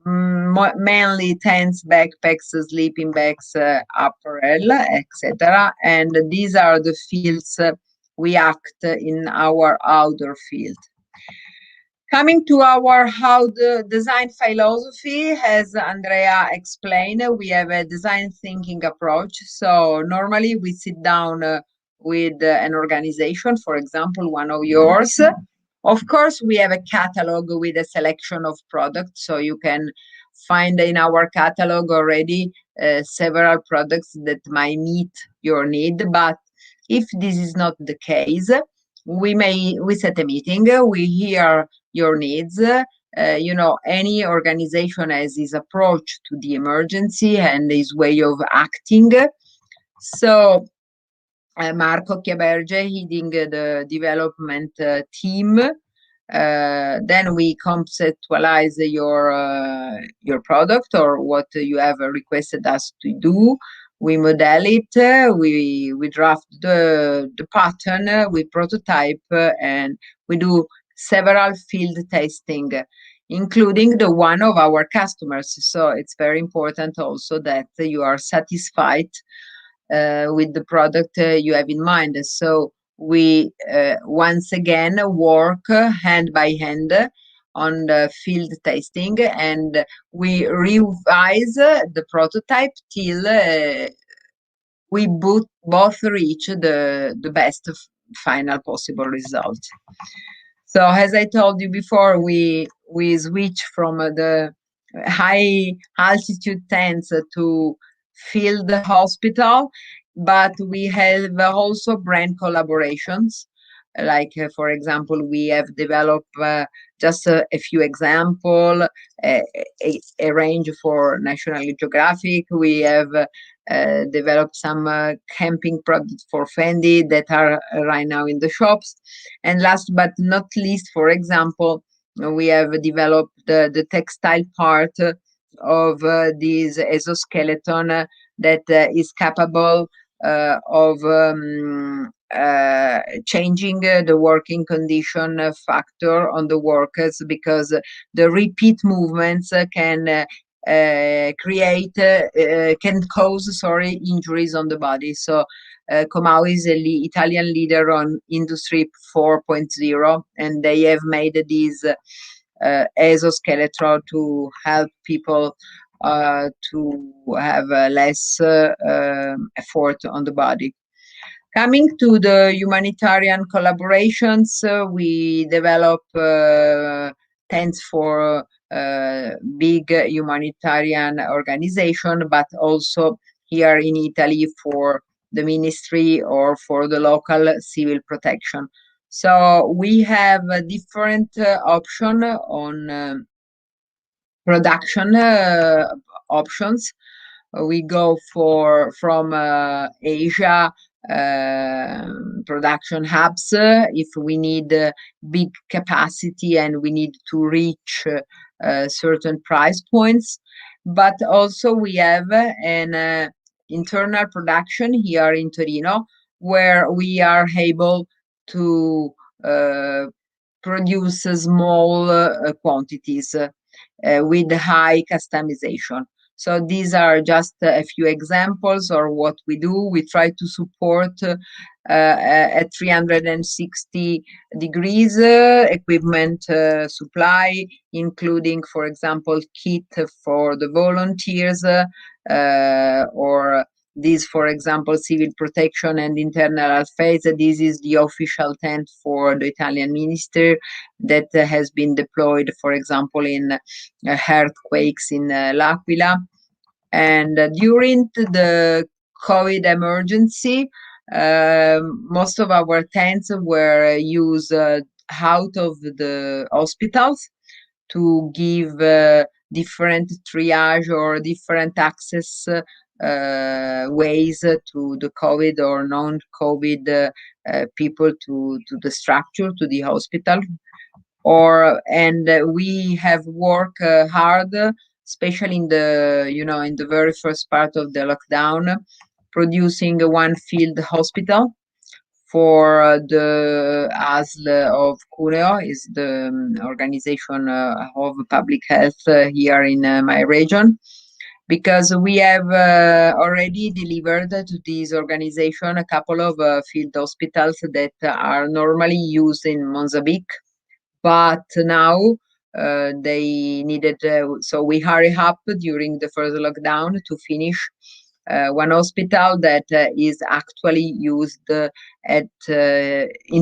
mainly tents, backpacks, sleeping bags, apparel, etc. And these are the fields we act in our outdoor field. Coming to our how the design philosophy, as Andrea explained, we have a design thinking approach. So normally we sit down with an organization, for example, one of yours. Of course, we have a catalog with a selection of products, so you can find in our catalog already several products that might meet your need. But if this is not the case, we set a meeting, we hear your needs. Any organization has his approach to the emergency and his way of acting. So Marco Chiaberge heading the development team. Then we conceptualize your product or what you have requested us to do. We model it, we draft the pattern, we prototype, and we do several field testing, including the one of our customers. So it's very important also that you are satisfied with the product you have in mind. So we once again work hand by hand on the field testing, and we revise the prototype till we both reach the best final possible result. So as I told you before, we switch from the high altitude tents to field hospital, but we have also brand collaborations. Like, for example, we have developed just a few examples, a range for National Geographic. We have developed some camping products for Fendi that are right now in the shops. And last but not least, for example, we have developed the textile part of this exoskeleton that is capable of changing the working condition factor on the workers, because the repeat movements can cause injuries on the body. So Comau is an Italian leader on Industry 4.0, and they have made this exoskeleton to help people to have less effort on the body. Coming to the humanitarian collaborations, we develop tents for big humanitarian organization, but also here in Italy for the ministry or for the local civil protection. So we have a different option on production options. We go from Asia production hubs if we need big capacity and we need to reach certain price points. But also we have an internal production here in Torino where we are able to produce small quantities with high customization. So these are just a few examples of what we do. We try to support at 360 degrees equipment supply, including, for example, kit for the volunteers or this, for example, civil protection and internal affairs. This is the official tent for the Italian minister that has been deployed, for example, in earthquakes in L'Aquila. And during the COVID emergency, most of our tents were used out of the hospitals to give different triage or different access ways to the COVID or non-COVID people to the structure, to the hospital. And we have worked hard, especially in the very first part of the lockdown, producing one field hospital for the ASL of Cuneo, is the organization of public health here in my region, because we have already delivered to this organization a couple of field hospitals that are normally used in Mozambique, but now they needed, so we hurry up during the first lockdown to finish one hospital that is actually used in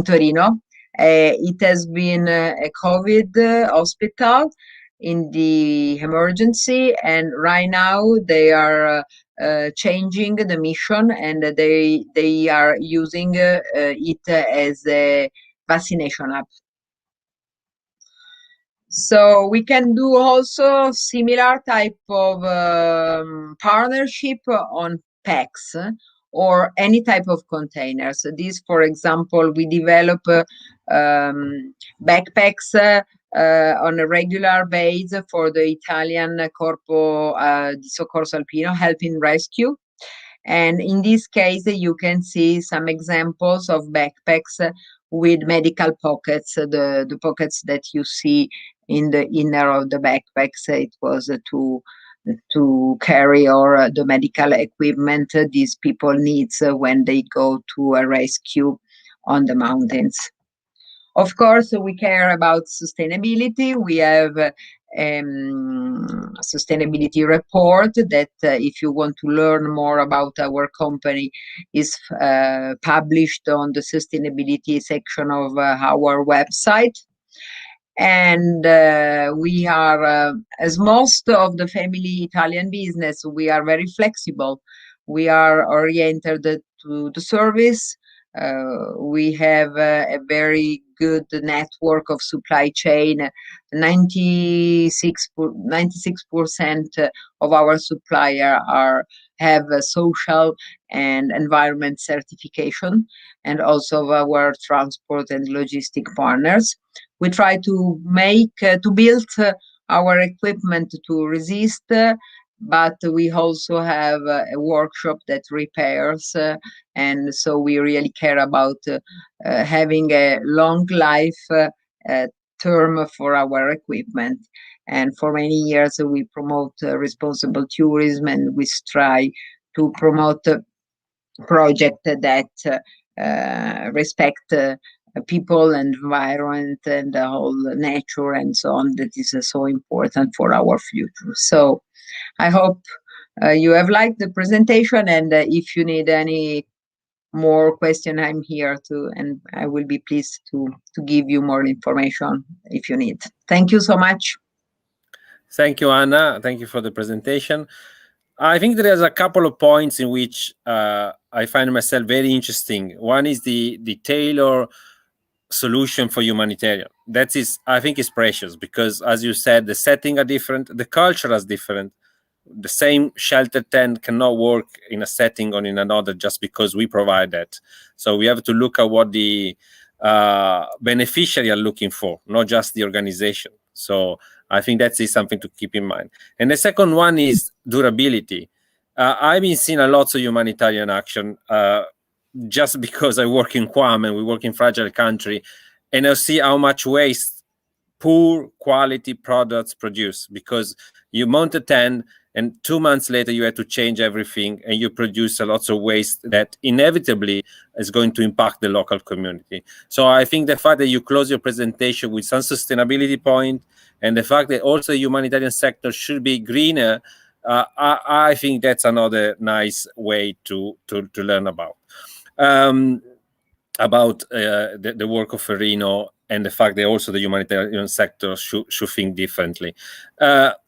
Torino. It has been a COVID hospital in the emergency, and right now they are changing the mission, and they are using it as a vaccination hub. So we can do also similar type of partnership on packs or any type of containers. This, for example, we develop backpacks on a regular basis for the Italian Corpo di Soccorso Alpino, help in rescue. And in this case, you can see some examples of backpacks with medical pockets, the pockets that you see in the inner of the backpacks. It was to carry or the medical equipment these people needs when they go to a rescue on the mountains. Of course, we care about sustainability. We have a sustainability report that if you want to learn more about our company is published on the sustainability section of our website. And we are, as most of the family Italian business, we are very flexible. We are oriented to the service. We have a very good network of supply chain. 96% of our supplier have a social and environment certification, and also our transport and logistic partners. We try to build our equipment to resist, but we also have a workshop that repairs, and so we really care about having a long life term for our equipment. And for many years we promote responsible tourism, and we try to promote a project that respect people and environment and the whole nature and so on, that is so important for our future. So I hope you have liked the presentation, and if you need any more question, I'm here and I will be pleased to give you more information if you need. Thank you so much. Thank you, Anna. Thank you for the presentation. I think there is a couple of points in which I find myself very interesting. One is the tailor solution for humanitarian. That is, I think, is precious because, as you said, the setting are different, the culture is different. The same shelter tent cannot work in a setting or in another just because we provide that. So we have to look at what the beneficiary are looking for, not just the organization. So I think that is something to keep in mind. And the second one is durability. I've been seeing a lot of humanitarian action just because I work in Guam and we work in fragile country, and I see how much waste poor quality products produce because you mount a tent and 2 months later you have to change everything and you produce a lot of waste that inevitably is going to impact the local community. So I think the fact that you close your presentation with some sustainability point and the fact that also the humanitarian sector should be greener, I think that's another nice way to learn about the work of Ferrino and the fact that also the humanitarian sector should think differently.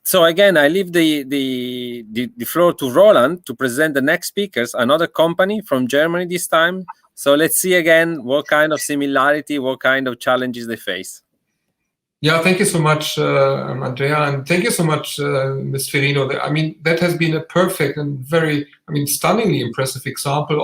So again, I leave the floor to Roland to present the next speakers, another company from Germany this time. So let's see again what kind of similarity, what kind of challenges they face. Yeah, thank you so much, Andrea, and thank you so much, Ms. Ferrino. I mean, that has been a perfect and very, stunningly impressive example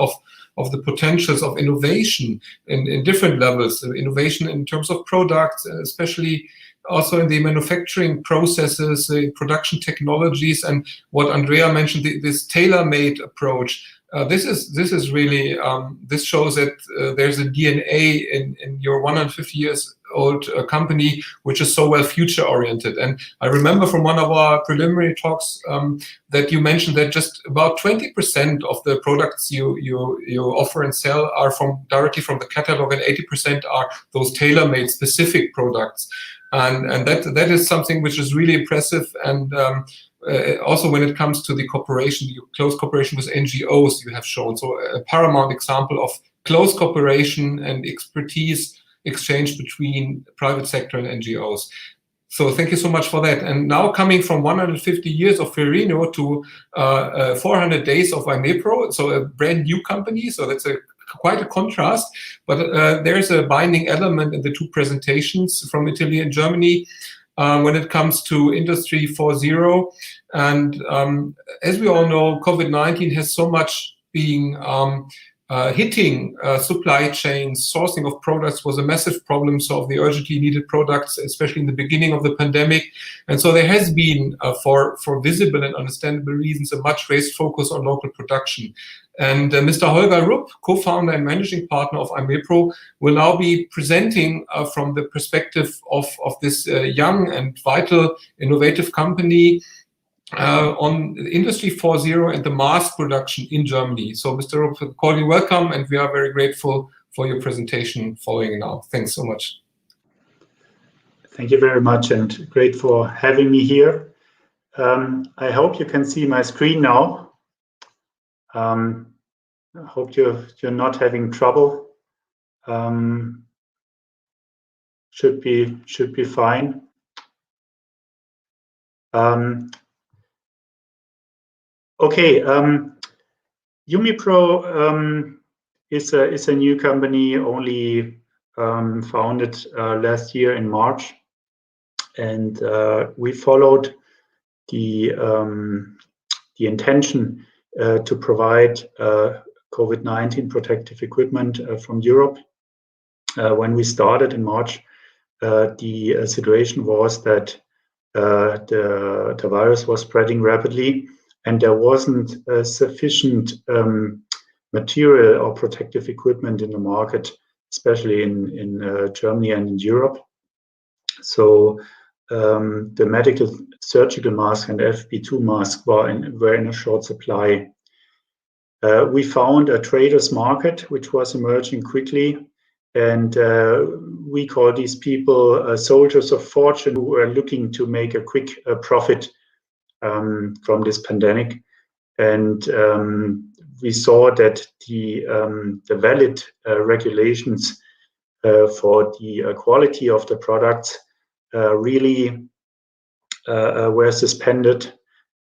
of the potentials of innovation in different levels. Innovation in terms of products, especially also in the manufacturing processes, the production technologies, and what Andrea mentioned, this tailor-made approach. This is really, this shows that there's a DNA in your 150 years old company, which is so well future oriented. And I remember from one of our preliminary talks that you mentioned that just about 20% of the products you offer and sell are directly from the catalog, and 80% are those tailor-made specific products. And that is something which is really impressive. And also when it comes to the cooperation, close cooperation with NGOs you have shown. So a paramount example of close cooperation and expertise exchange between private sector and NGOs. So thank you so much for that. And now coming from 150 years of Ferrino to 400 days of IMEPRO, so a brand new company. So that's quite a contrast, but there's a binding element in the two presentations from Italy and Germany when it comes to Industry 4.0. And as we all know, COVID-19 has so much being hitting supply chains. Sourcing of products was a massive problem, so of the urgently needed products, especially in the beginning of the pandemic. And so there has been, for visible and understandable reasons, a much raised focus on local production. And Mr. Holger Rupp, co-founder and managing partner of IMEPRO, will now be presenting from the perspective of this young and vital, innovative company on Industry 4.0 and the mass production in Germany. So, Mr. Rupp, cordially welcome, and we are very grateful for your presentation following now. Thanks so much. Thank you very much, and great for having me here. I hope you can see my screen now. I hope you're not having trouble. Should be fine. Okay, UmiPro is a new company, only founded last year in March, and we followed the intention to provide COVID-19 protective equipment from Europe. When we started in March, the situation was that the virus was spreading rapidly, and there wasn't sufficient material or protective equipment in the market, especially in Germany and in Europe. So the medical surgical mask and FP2 mask were in a short supply. We found a traders market which was emerging quickly, and we call these people soldiers of fortune who are looking to make a quick profit from this pandemic. And we saw that the valid regulations for the quality of the products really were suspended,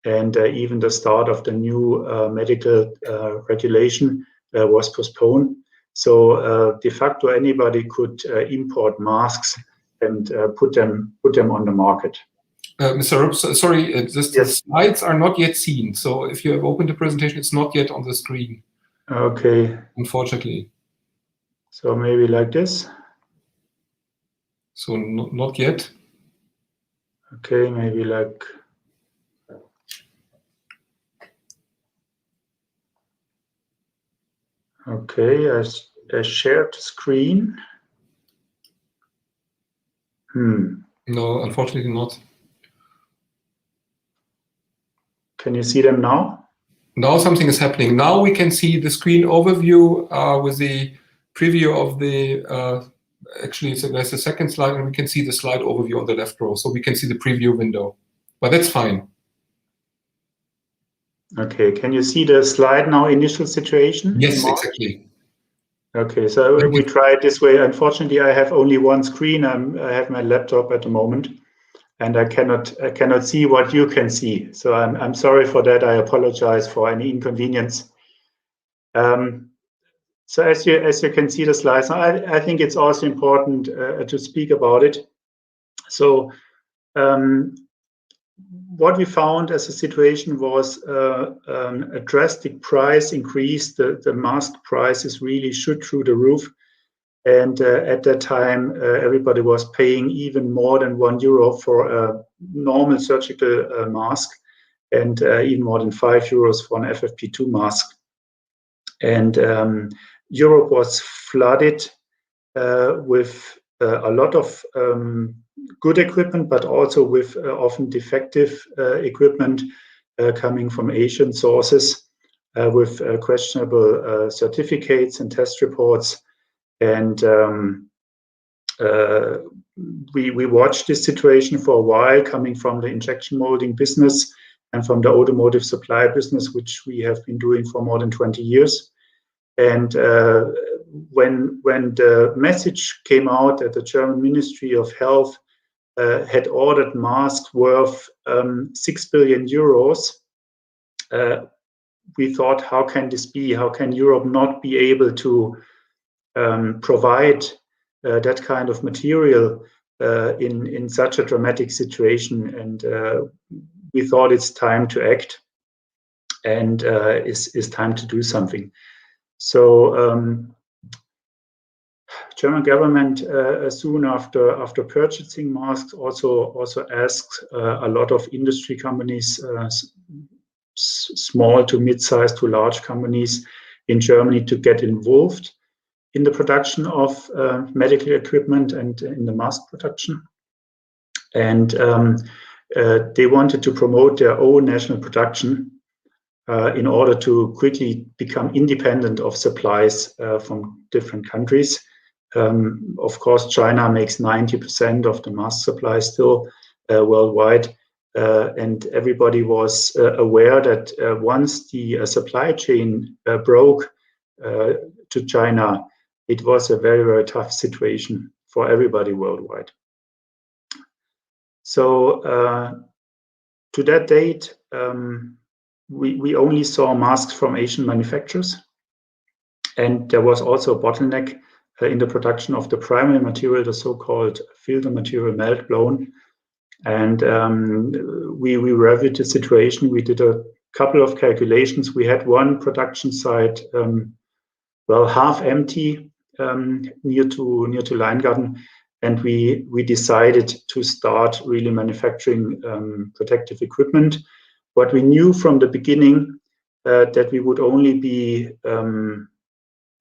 and even the start of the new medical regulation was postponed. So de facto, anybody could import masks and put them on the market. Mr. Rupp, sorry, the slides are not yet seen. So if you have opened the presentation, it's not yet on the screen. Okay. Unfortunately. So maybe like this. So not yet. Okay, maybe like. Okay, I shared the screen. No, unfortunately not. Can you see them now? Now something is happening. Now we can see the screen overview with the preview of the, actually so there's a second slide, and we can see the slide overview on the left row. So we can see the preview window, but that's fine. Okay, can you see the slide now, initial situation? Yes, exactly. Okay, so we try it this way. Unfortunately, I have only one screen. I have my laptop at the moment, and I cannot see what you can see. So I'm sorry for that. I apologize for any inconvenience. So as you can see the slides, I think it's also important to speak about it. So what we found as a situation was a drastic price increase. The mask prices really shot through the roof. And at that time, everybody was paying even more than €1 for a normal surgical mask, and even more than €5 for an FFP2 mask. And Europe was flooded with a lot of good equipment, but also with often defective equipment coming from Asian sources with questionable certificates and test reports. And we watched this situation for a while, coming from the injection molding business and from the automotive supply business, which we have been doing for more than 20 years. And when the message came out that the German Ministry of Health had ordered masks worth €6 billion, we thought, how can this be? How can Europe not be able to provide that kind of material in such a dramatic situation? And we thought it's time to act, and it's time to do something. So German government soon after purchasing masks also asked a lot of industry companies, small to mid-sized to large companies in Germany, to get involved in the production of medical equipment and in the mask production. And they wanted to promote their own national production in order to quickly become independent of supplies from different countries. Of course, China makes 90% of the mask supply still worldwide. And everybody was aware that once the supply chain broke to China, it was a very, very tough situation for everybody worldwide. So to that date, we only saw masks from Asian manufacturers. And there was also a bottleneck in the production of the primary material, the so-called filter material melt blown. And we reviewed the situation. We did a couple of calculations. We had one production site, half empty, near to Leingarten, and we decided to start really manufacturing protective equipment. But we knew from the beginning that we would only be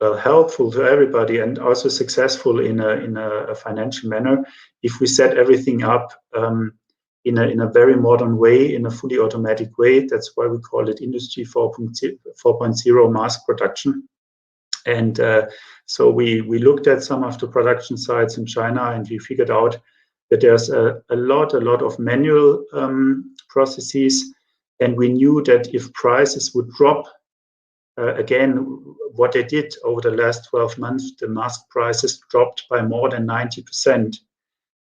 helpful to everybody and also successful in a financial manner if we set everything up in a very modern way, in a fully automatic way. That's why we call it Industry 4.0 mask production. And so we looked at some of the production sites in China, and we figured out that there's a lot of manual processes. And we knew that if prices would drop, again, what they did over the last 12 months, the mask prices dropped by more than 90%.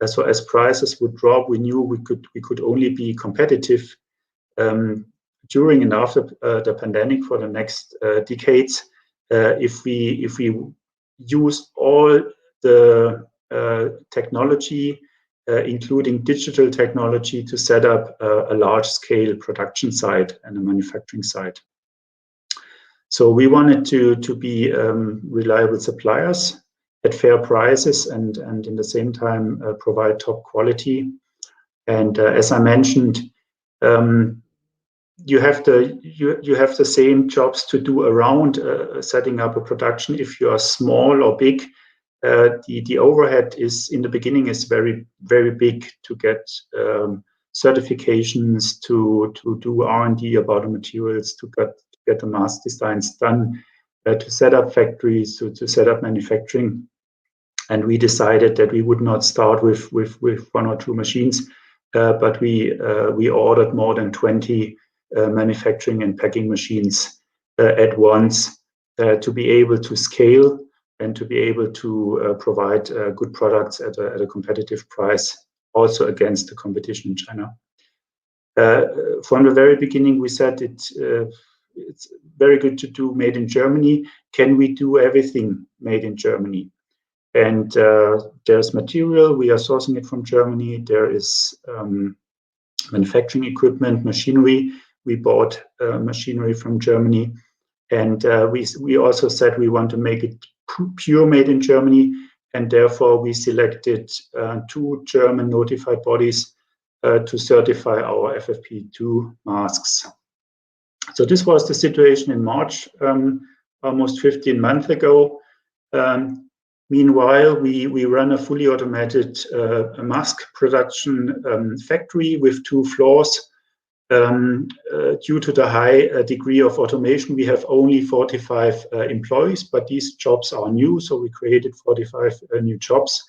So as prices would drop, we knew we could only be competitive during and after the pandemic for the next decades, if we use all the technology, including digital technology, to set up a large-scale production site and a manufacturing site. So we wanted to be reliable suppliers at fair prices and in the same time provide top quality. And as I mentioned, you have the same jobs to do around setting up a production. If you are small or big, the overhead is in the beginning is very, very big to get certifications, to do R&D about the materials, to get the mask designs done, to set up factories, to set up manufacturing. And we decided that we would not start with 1 or 2 machines, but we ordered more than 20 manufacturing and packing machines at once to be able to scale and to be able to provide good products at a competitive price, also against the competition in China. From the very beginning, we said it's very good to do made in Germany. Can we do everything made in Germany? And there's material, we are sourcing it from Germany. There is manufacturing equipment, machinery. We bought machinery from Germany. And we also said we want to make it pure made in Germany. And therefore, we selected 2 German notified bodies to certify our FFP2 masks. So this was the situation in March, almost 15 months ago. Meanwhile, we run a fully automated mask production factory with 2 floors. Due to the high degree of automation, we have only 45 employees, but these jobs are new, so we created 45 new jobs.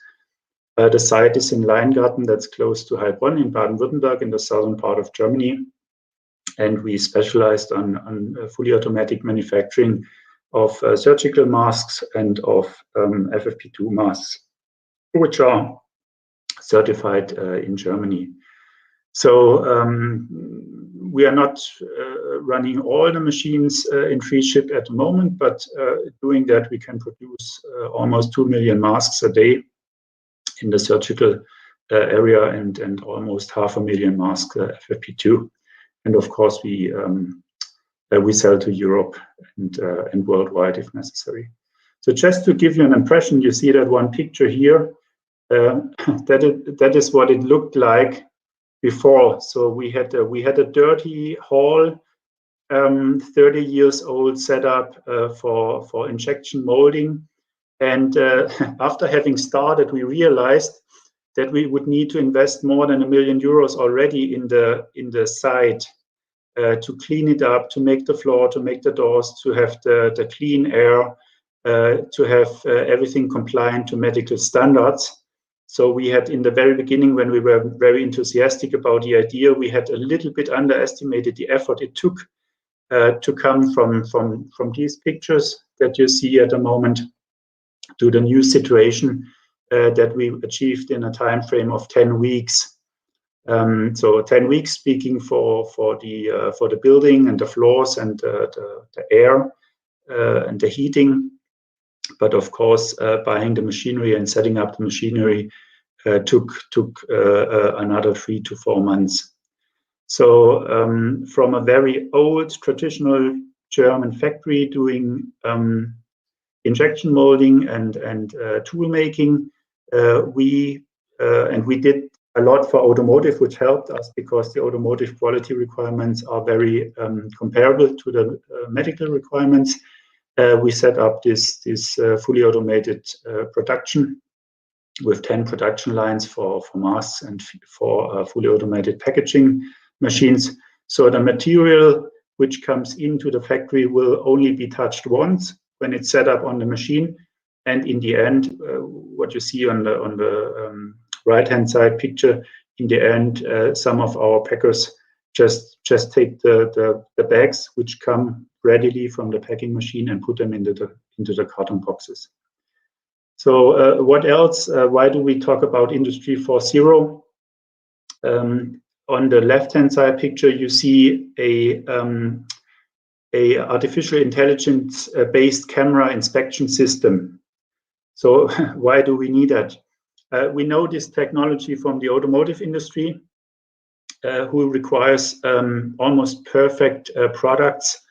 The site is in Leingarten, that's close to Heilbronn in Baden-Württemberg, in the southern part of Germany. And we specialized on fully automatic manufacturing of surgical masks and of FFP2 masks, which are certified in Germany. So we are not running all the machines in free ship at the moment, but doing that, we can produce almost 2 million masks a day in the surgical area and almost 500,000 masks FFP2. And of course, we sell to Europe and worldwide if necessary. So just to give you an impression, you see that one picture here. That is what it looked like before. So we had a dirty hall, 30 years old setup for injection molding. And after having started, we realized that we would need to invest more than €1 million already in the site to clean it up, to make the floor, to make the doors, to have the clean air, to have everything compliant to medical standards. So we had, in the very beginning, when we were very enthusiastic about the idea, we had a little bit underestimated the effort it took to come from these pictures that you see at the moment to the new situation that we achieved in a time frame of 10 weeks. So 10 weeks speaking for the building and the floors and the air and the heating. But of course, buying the machinery and setting up the machinery took another 3 to 4 months. So from a very old traditional German factory doing injection molding and tool making, we did a lot for automotive, which helped us because the automotive quality requirements are very comparable to the medical requirements. We set up this fully automated production with 10 production lines for masks and for fully automated packaging machines. So the material which comes into the factory will only be touched once when it's set up on the machine. And in the end, what you see on the right-hand side picture, in the end, some of our packers just take the bags which come readily from the packing machine and put them into the carton boxes. So what else? Why do we talk about Industry 4.0? on the left-hand side picture, you see a artificial intelligence based camera inspection system. So why do we need that? We know this technology from the automotive industry, who requires almost perfect products,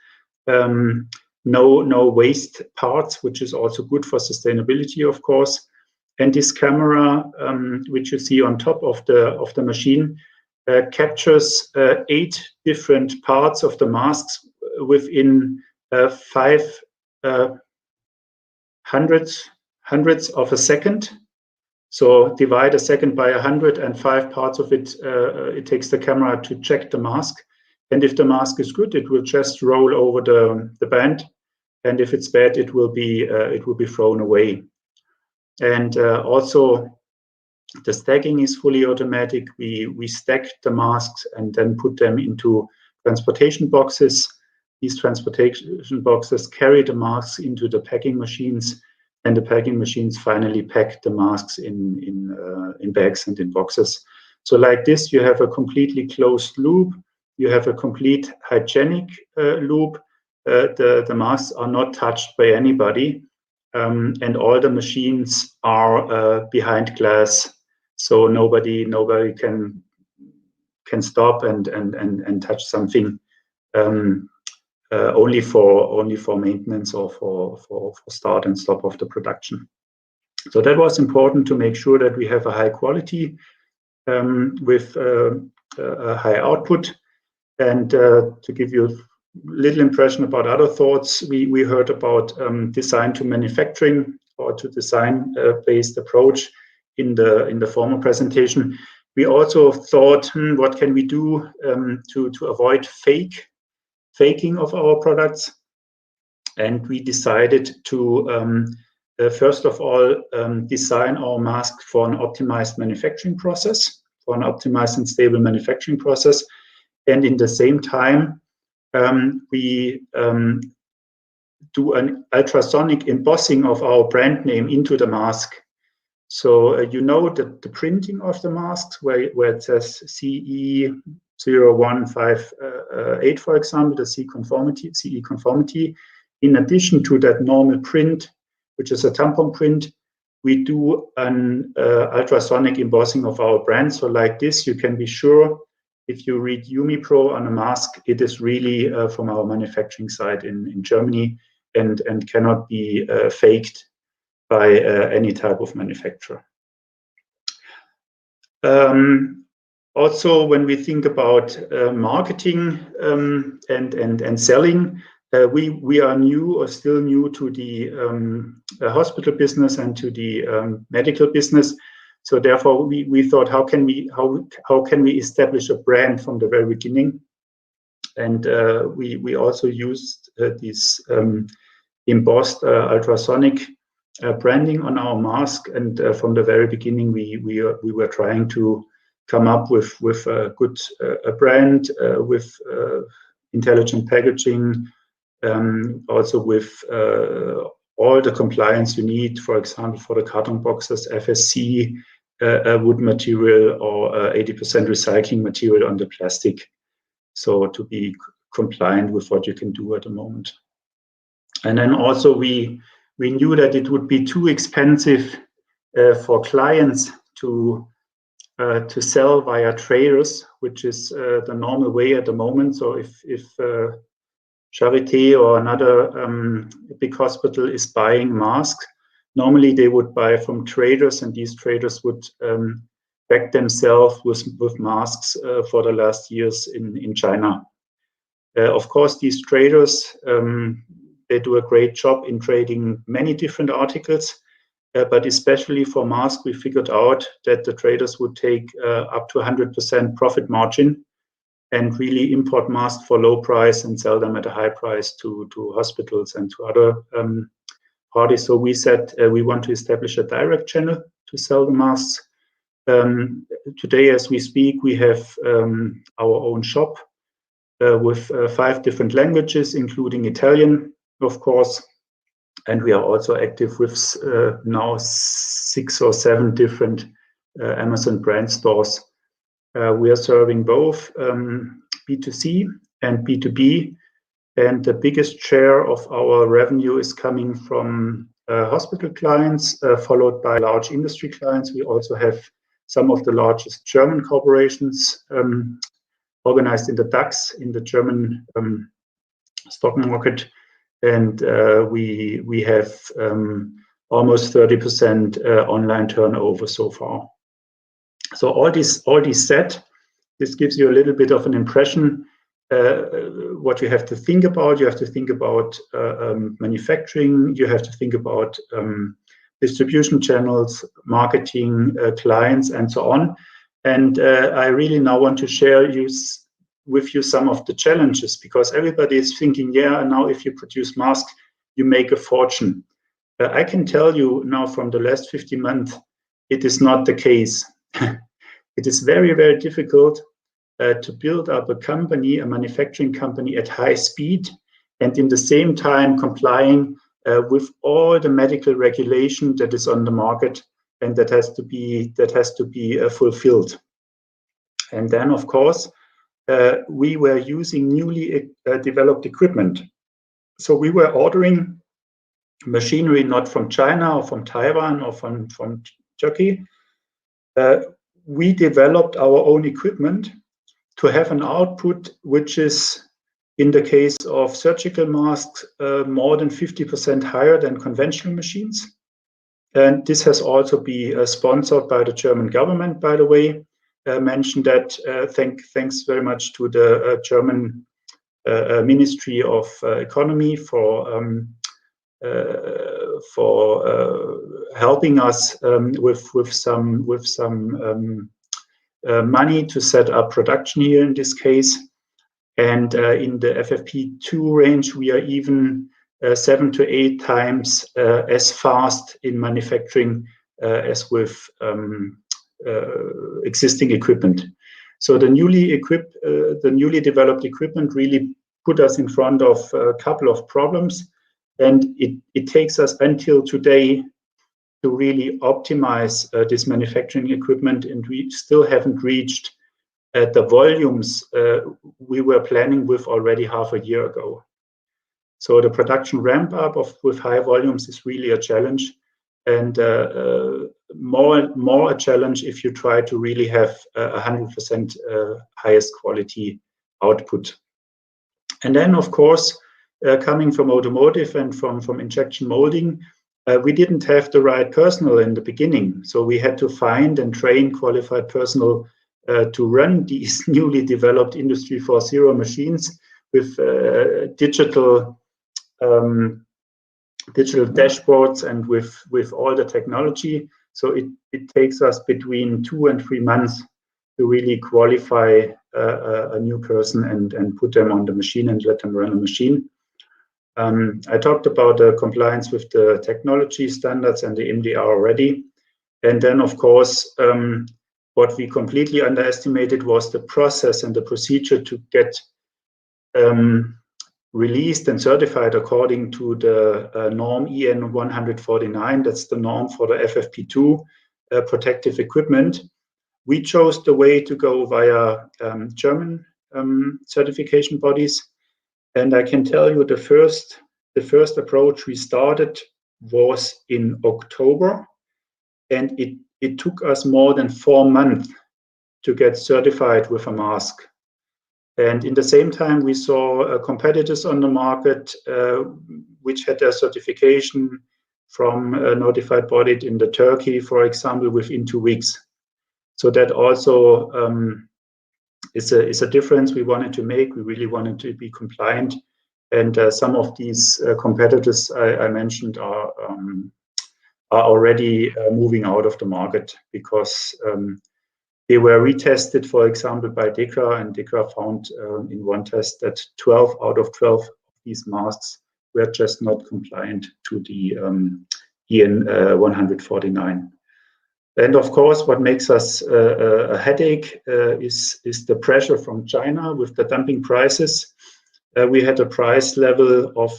no waste parts, which is also good for sustainability, of course. And this camera, which you see on top of the machine, captures 8 different parts of the masks within 5 hundredths of a second. So divide a second by 100, and 5 parts of it, it takes the camera to check the mask. And if the mask is good, it will just roll over the band. And if it's bad, it will be thrown away. And also, the stacking is fully automatic. We stack the masks and then put them into transportation boxes. These transportation boxes carry the masks into the packing machines, and the packing machines finally pack the masks in bags and in boxes. So like this, you have a completely closed loop. You have a complete hygienic loop. The masks are not touched by anybody, and all the machines are behind glass, so nobody can stop and touch something. Only for maintenance or for start and stop of the production. So that was important to make sure that we have a high quality with a high output. And to give you a little impression about other thoughts, we heard about design to manufacturing or to design based approach in the former presentation. We also thought, what can we do to avoid faking of our products? And we decided to first of all design our mask for an optimized manufacturing process, for an optimized and stable manufacturing process. And in the same time, we do an ultrasonic embossing of our brand name into the mask. So you know that the printing of the masks, where it says CE0158, for example, the CE conformity. In addition to that normal print, which is a tampon print, we do an ultrasonic embossing of our brand. So like this, you can be sure if you read UmiPro on a mask, it is really from our manufacturing site in Germany and cannot be faked by any type of manufacturer. Also, when we think about marketing and selling, we are new or still new to the hospital business and to the medical business. So therefore, we thought, how can we establish a brand from the very beginning? And we also used this embossed ultrasonic branding on our mask. And from the very beginning, we were trying to come up with a good brand with intelligent packaging, also with all the compliance you need, for example, for the carton boxes, FSC, wood material, or 80% recycling material on the plastic. So to be compliant with what you can do at the moment. And then also we knew that it would be too expensive for clients to sell via traders, which is the normal way at the moment. So if Charité or another big hospital is buying masks, normally they would buy from traders, and these traders would back themselves with masks for the last years in China. Of course, these traders, they do a great job in trading many different articles, but especially for masks, we figured out that the traders would take up to 100% profit margin and really import masks for low price and sell them at a high price to hospitals and to other parties. So we said we want to establish a direct channel to sell the masks. Today, as we speak, we have our own shop with 5 different languages, including Italian, of course. And we are also active with now 6 or 7 different Amazon brand stores. We are serving both B2C and B2B, and the biggest share of our revenue is coming from hospital clients, followed by large industry clients. We also have some of the largest German corporations organized in the DAX, in the German stock market, and we have almost 30% online turnover so far. So all this said, this gives you a little bit of an impression what you have to think about. You have to think about manufacturing. You have to think about distribution channels, marketing, clients, and so on. And I really now want to share with you some of the challenges, because everybody is thinking, yeah, now if you produce masks, you make a fortune. I can tell you now from the last 15 months, it is not the case. It is very, very difficult to build up a company, a manufacturing company at high speed, and in the same time complying with all the medical regulation that is on the market and that has to be fulfilled. And then, of course, we were using newly developed equipment. So we were ordering machinery not from China or from Taiwan or from Turkey. We developed our own equipment to have an output which is, in the case of surgical masks, more than 50% higher than conventional machines. And this has also been sponsored by the German government, by the way. Mentioned that. Thanks very much to the German Ministry of Economy for helping us with some money to set up production here in this case. And in the FFP2 range, we are even 7 to 8 times as fast in manufacturing as with existing equipment. So the newly developed equipment really put us in front of a couple of problems, and it takes us until today to really optimize this manufacturing equipment, and we still haven't reached the volumes we were planning with already half a year ago. So the production ramp up with high volumes is really a challenge, and more a challenge if you try to really have 100% highest quality output. And then, of course, coming from automotive and from injection molding, we didn't have the right personnel in the beginning. So we had to find and train qualified personnel to run these newly developed Industry 4.0 machines with digital dashboards and with all the technology. So it takes us between 2 and 3 months to really qualify a new person and put them on the machine and let them run a machine. I talked about the compliance with the technology standards and the MDR already. And then, of course, what we completely underestimated was the process and the procedure to get released and certified according to the norm EN 149. That's the norm for the FFP2 protective equipment. We chose the way to go via German certification bodies. And I can tell you the first approach we started was in October, and it took us more than 4 months to get certified with a mask. And in the same time, we saw competitors on the market which had their certification from a notified body in the Turkey, for example, within 2 weeks. So that also is a difference we wanted to make. We really wanted to be compliant. And some of these competitors I mentioned are already moving out of the market because they were retested, for example, by DEKRA, and DEKRA found in one test that 12 out of 12 of these masks were just not compliant to the EN 149. And of course, what makes us a headache is the pressure from China with the dumping prices. We had a price level of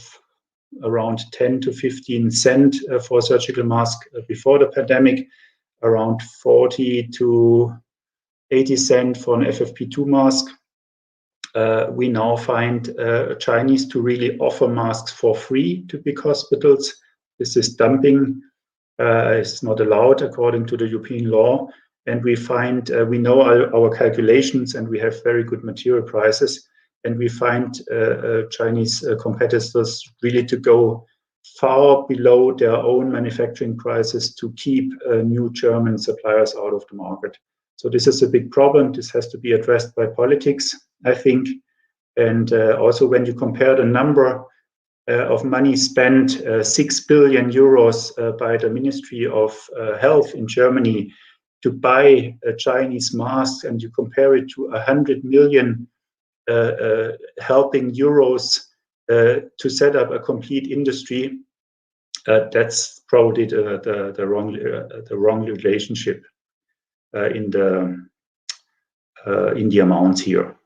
around 10 to 15 cents for a surgical mask before the pandemic, around 40 to 80 cents for an FFP2 mask. We now find Chinese to really offer masks for free to big hospitals. This is dumping. It's not allowed according to the European law. And we find, we know our calculations, and we have very good material prices. And we find Chinese competitors really to go far below their own manufacturing prices to keep new German suppliers out of the market. So this is a big problem. This has to be addressed by politics, I think. And also when you compare the number of money spent, 6 billion euros by the Ministry of Health in Germany to buy Chinese masks, and you compare it to 100 million helping euros to set up a complete industry, that's probably the wrong relationship in the amounts here.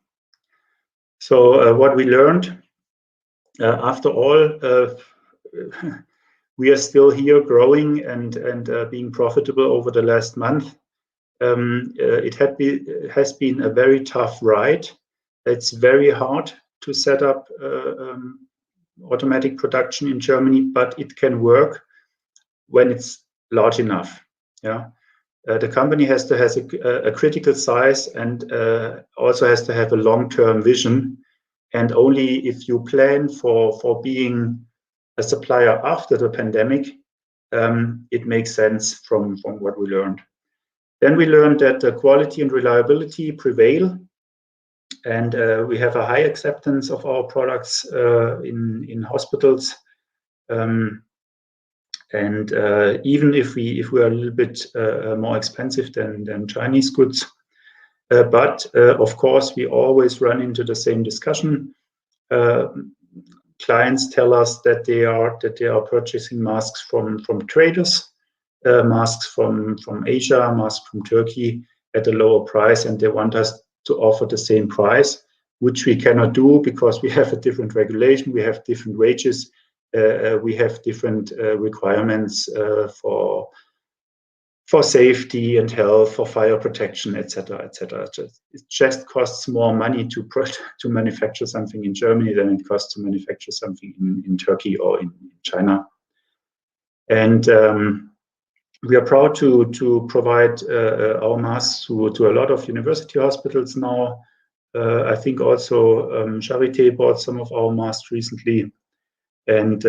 So what we learned, after all, we are still here growing and being profitable over the last month. It has been a very tough ride. It's very hard to set up automatic production in Germany, but it can work when it's large enough. Yeah, the company has to have a critical size and also has to have a long-term vision. And only if you plan for being a supplier after the pandemic, it makes sense from what we learned. Then we learned that the quality and reliability prevail, and we have a high acceptance of our products in hospitals. And even if we are a little bit more expensive than Chinese goods, but of course we always run into the same discussion. Clients tell us that they are purchasing masks from traders, masks from Asia, masks from Turkey at a lower price, and they want us to offer the same price, which we cannot do because we have a different regulation, we have different wages, we have different requirements for safety and health, for fire protection, etc., etc. It just costs more money to manufacture something in Germany than it costs to manufacture something in Turkey or in China. And we are proud to provide our masks to a lot of university hospitals now. I think also Charité bought some of our masks recently. And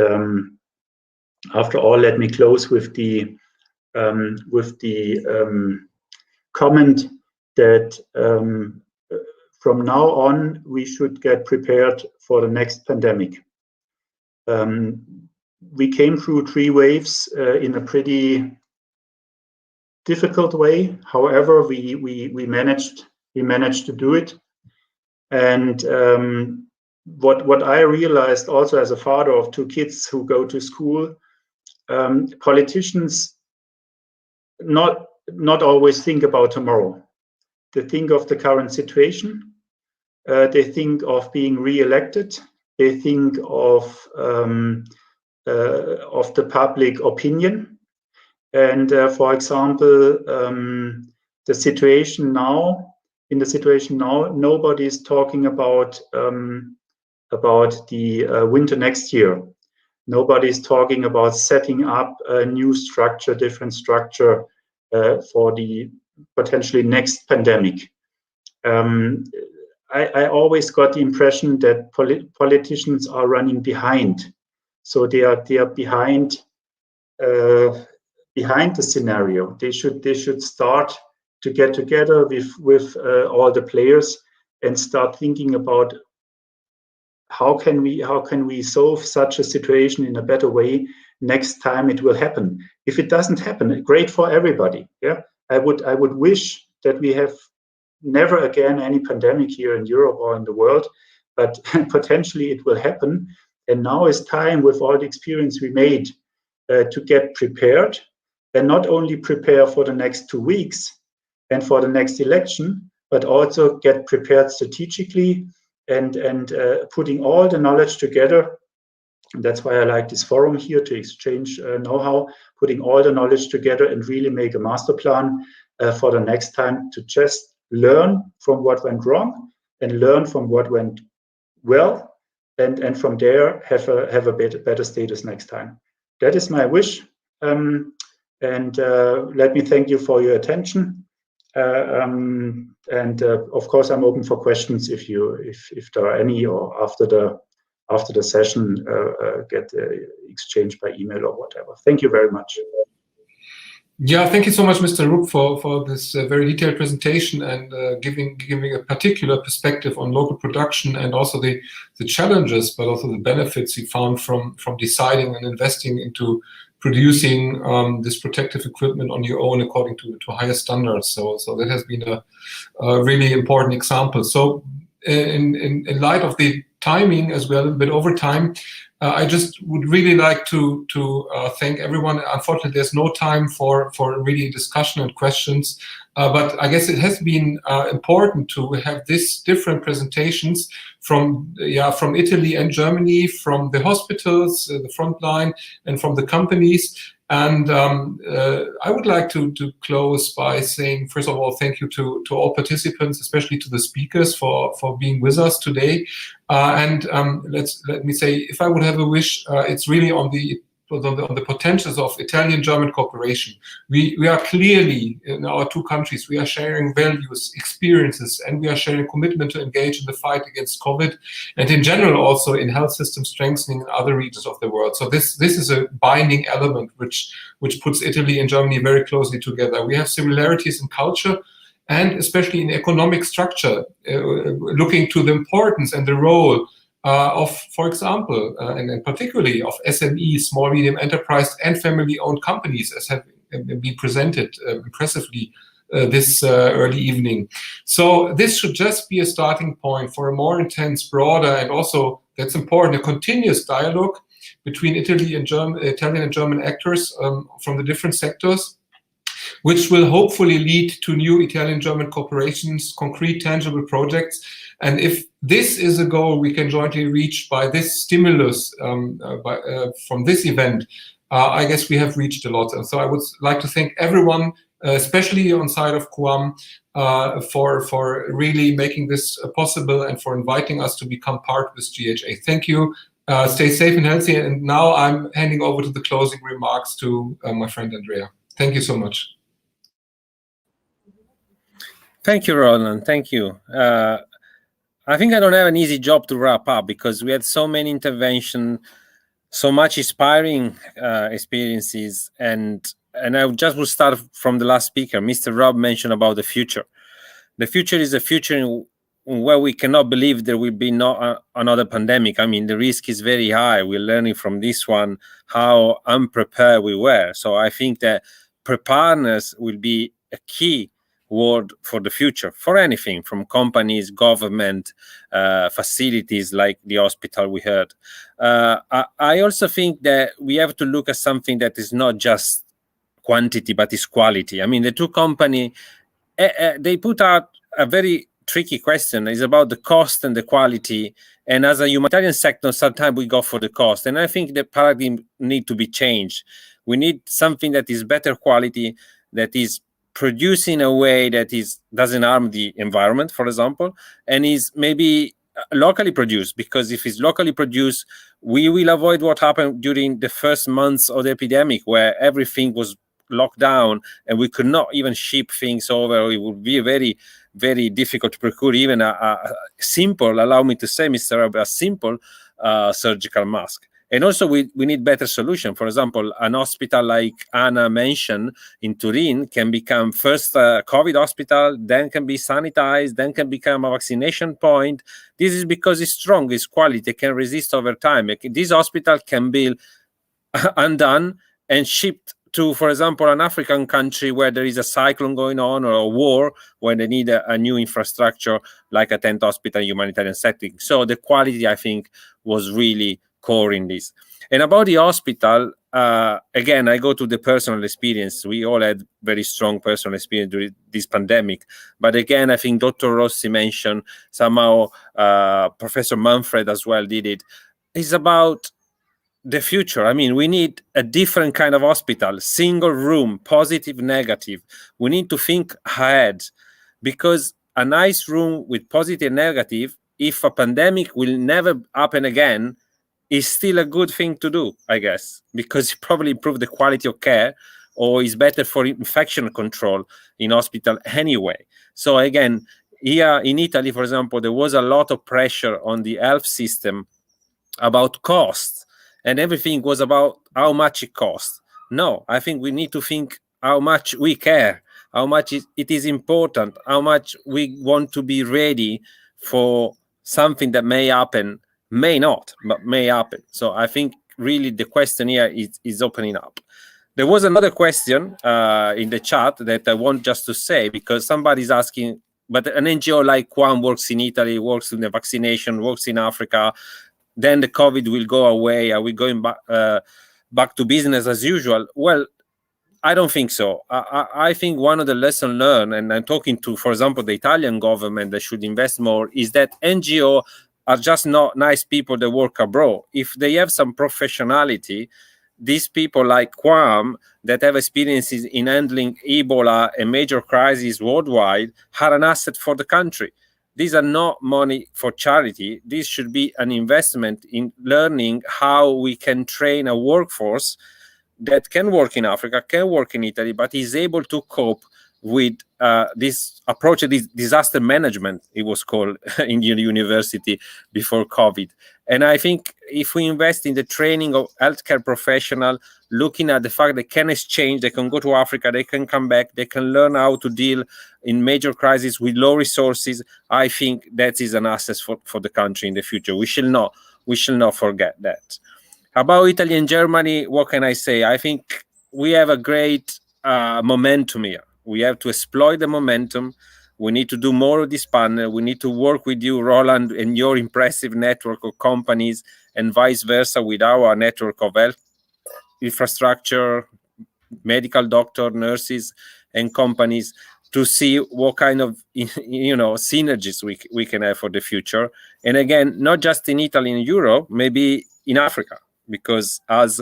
after all, let me close with the comment that from now on we should get prepared for the next pandemic. We came through 3 waves in a pretty difficult way. However, we managed to do it. And what I realized also as a father of 2 kids who go to school, politicians not always think about tomorrow. They think of the current situation. They think of being re-elected. They think of the public opinion. And for example, the situation now, nobody is talking about the winter next year. Nobody is talking about setting up a new structure, different structure for the potentially next pandemic. I always got the impression that politicians are running behind. So they are behind the scenario. They should start to get together with all the players and start thinking about how can we solve such a situation in a better way next time it will happen. If it doesn't happen, great for everybody. Yeah, I would wish that we have never again any pandemic here in Europe or in the world, but potentially it will happen. And now is time, with all the experience we made, to get prepared, and not only prepare for the next 2 weeks and for the next election, but also get prepared strategically and putting all the knowledge together. And that's why I like this forum here, to exchange know-how, putting all the knowledge together and really make a master plan for the next time, to just learn from what went wrong and learn from what went well, and from there have a better status next time. That is my wish. And let me thank you for your attention. Of course, I'm open for questions if there are any, or after the session get exchanged by email or whatever. Thank you very much. Yeah, thank you so much, Mr. Rupp, for this very detailed presentation and giving a particular perspective on local production and also the challenges, but also the benefits you found from deciding and investing into producing this protective equipment on your own according to higher standards. So that has been a really important example. So in light of the timing as well, a bit over time, I just would really like to thank everyone. Unfortunately, there's no time for really discussion and questions, but I guess it has been important to have these different presentations from Italy and Germany, from the hospitals, the Frontline, and from the companies. And I would like to close by saying, first of all, thank you to all participants, especially to the speakers for being with us today. Let me say, if I would have a wish, it's really on the potentials of Italian-German cooperation. We are clearly, in our two countries, we are sharing values, experiences, and we are sharing commitment to engage in the fight against COVID, and in general also in health system strengthening in other regions of the world. So this is a binding element which puts Italy and Germany very closely together. We have similarities in culture and especially in economic structure, looking to the importance and the role of, for example, and particularly of SMEs, small, medium enterprise, and family-owned companies, as have been presented impressively this early evening. So this should just be a starting point for a more intense, broader, and also, that's important, a continuous dialogue between Italian and German actors from the different sectors, which will hopefully lead to new Italian-German cooperations, concrete, tangible projects. And if this is a goal we can jointly reach by this stimulus from this event, I guess we have reached a lot. And so I would like to thank everyone, especially on side of QAM, for really making this possible and for inviting us to become part of this GHA. Thank you. Stay safe and healthy. And now I'm handing over to the closing remarks to my friend Andrea. Thank you so much. Thank you, Roland. Thank you. I think I don't have an easy job to wrap up because we had so many interventions, so much inspiring experiences, and I just will start from the last speaker. Mr. Rob mentioned about the future. The future is a future where we cannot believe there will be another pandemic. I mean, the risk is very high. We're learning from this one how unprepared we were. So I think that preparedness will be a key word for the future, for anything, from companies, government, facilities like the hospital we heard. I also think that we have to look at something that is not just quantity, but is quality. I mean, the two companies, they put out a very tricky question. It's about the cost and the quality. And as a humanitarian sector, sometimes we go for the cost. And I think the paradigm needs to be changed. We need something that is better quality, that is produced in a way that doesn't harm the environment, for example, and is maybe locally produced, because if it's locally produced, we will avoid what happened during the first months of the epidemic, where everything was locked down and we could not even ship things over. It would be very, very difficult to procure even a simple, allow me to say, Mr. Rab, a simple surgical mask. And also we need better solution. For example, an hospital like Anna mentioned in Turin can become first a COVID hospital, then can be sanitized, then can become a vaccination point. This is because it's strong, it's quality, can resist over time. This hospital can be undone and shipped to, for example, an African country where there is a cyclone going on or a war, where they need a new infrastructure like a tent hospital humanitarian setting. So the quality, I think, was really core in this. And about the hospital, again, I go to the personal experience. We all had very strong personal experience during this pandemic. But again, I think Dr. Rossi mentioned, somehow Professor Manfred as well did it. It's about the future. I mean, we need a different kind of hospital, single room, positive, negative. We need to think ahead, because a nice room with positive and negative, if a pandemic will never happen again, is still a good thing to do, I guess, because it probably improves the quality of care or is better for infection control in hospital anyway. So again, here in Italy, for example, there was a lot of pressure on the health system about cost, and everything was about how much it costs. No, I think we need to think how much we care, how much it is important, how much we want to be ready for something that may happen, may not, but may happen. So I think really the question here is opening up. There was another question in the chat that I want just to say, because somebody's asking, but an NGO like QAM works in Italy, works in the vaccination, works in Africa, then the COVID will go away. Are we going back to business as usual? Well, I don't think so. I think one of the lessons learned, and I'm talking to, for example, the Italian government that should invest more, is that NGO are just not nice people that work abroad. If they have some professionality, these people like QAM that have experiences in handling Ebola and major crises worldwide are an asset for the country. These are not money for charity. This should be an investment in learning how we can train a workforce that can work in Africa, can work in Italy, but is able to cope with this approach, this disaster management, it was called in the university before COVID. And I think if we invest in the training of healthcare professionals, looking at the fact they can exchange, they can go to Africa, they can come back, they can learn how to deal in major crises with low resources, I think that is an asset for the country in the future. We shall not forget that. About Italy and Germany, what can I say? I think we have a great momentum here. We have to exploit the momentum. We need to do more of this panel. We need to work with you, Roland, and your impressive network of companies, and vice versa with our network of health infrastructure, medical doctors, nurses, and companies, to see what kind of synergies we can have for the future. And again, not just in Italy and Europe, maybe in Africa, because as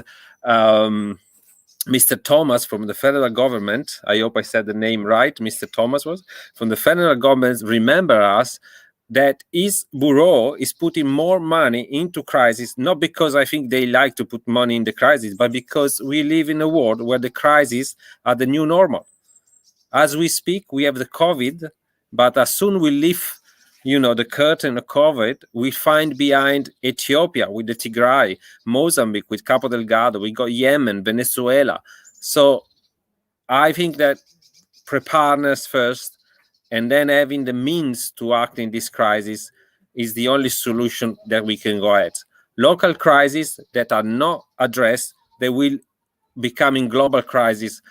Mr. Thomas from the federal government, I hope I said the name right, Mr. Thomas was, from the federal government, remember us that his bureau is putting more money into crisis, not because I think they like to put money in the crisis, but because we live in a world where the crises are the new normal. As we speak, we have the COVID, but as soon we lift the curtain of COVID, we find behind Ethiopia with the Tigray, Mozambique with Cabo Delgado, we got Yemen, Venezuela. So I think that preparedness first, and then having the means to act in this crisis is the only solution that we can go at. Local crises that are not addressed, they will become in global crisis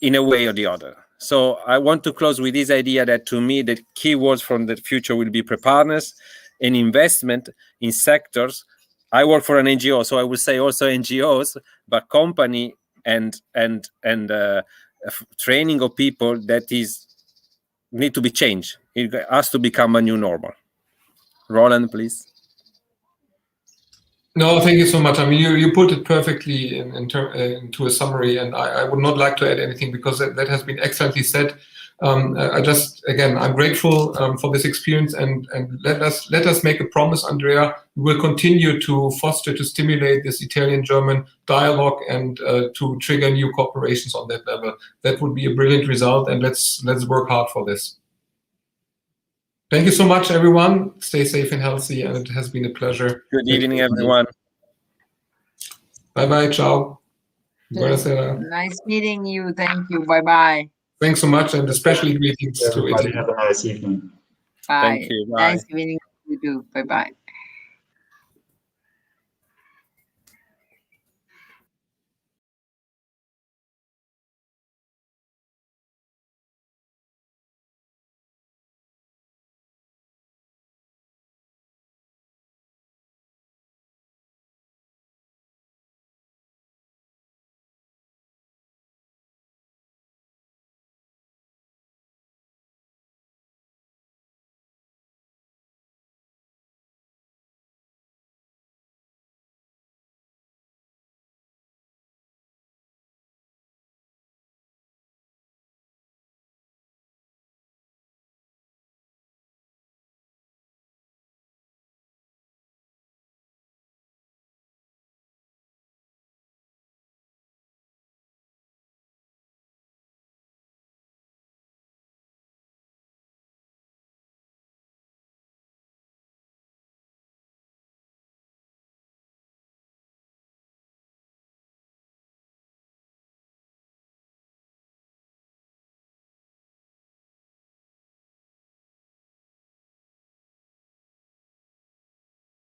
in a way or the other. So I want to close with this idea that, to me, the key words from the future will be preparedness and investment in sectors. I work for an NGO, so I would say also NGOs, but company and training of people that need to be changed. It has to become a new normal. Roland, please. No, thank you so much. I mean, you put it perfectly into a summary, and I would not like to add anything, because that has been excellently said. I'm grateful for this experience, and let us make a promise, Andrea. We will continue to foster, to stimulate this Italian-German dialogue, and to trigger new cooperations on that level. That would be a brilliant result, and let's work hard for this. Thank you so much, everyone. Stay safe and healthy, and it has been a pleasure. Good evening, everyone. Bye-bye. Ciao. Buonasera. Nice meeting you. Thank you. Bye-bye. Thanks so much, and especially greetings to everybody. Italy. Have a nice evening. Bye. Thank you. Bye. Nice meeting you too. Bye-bye.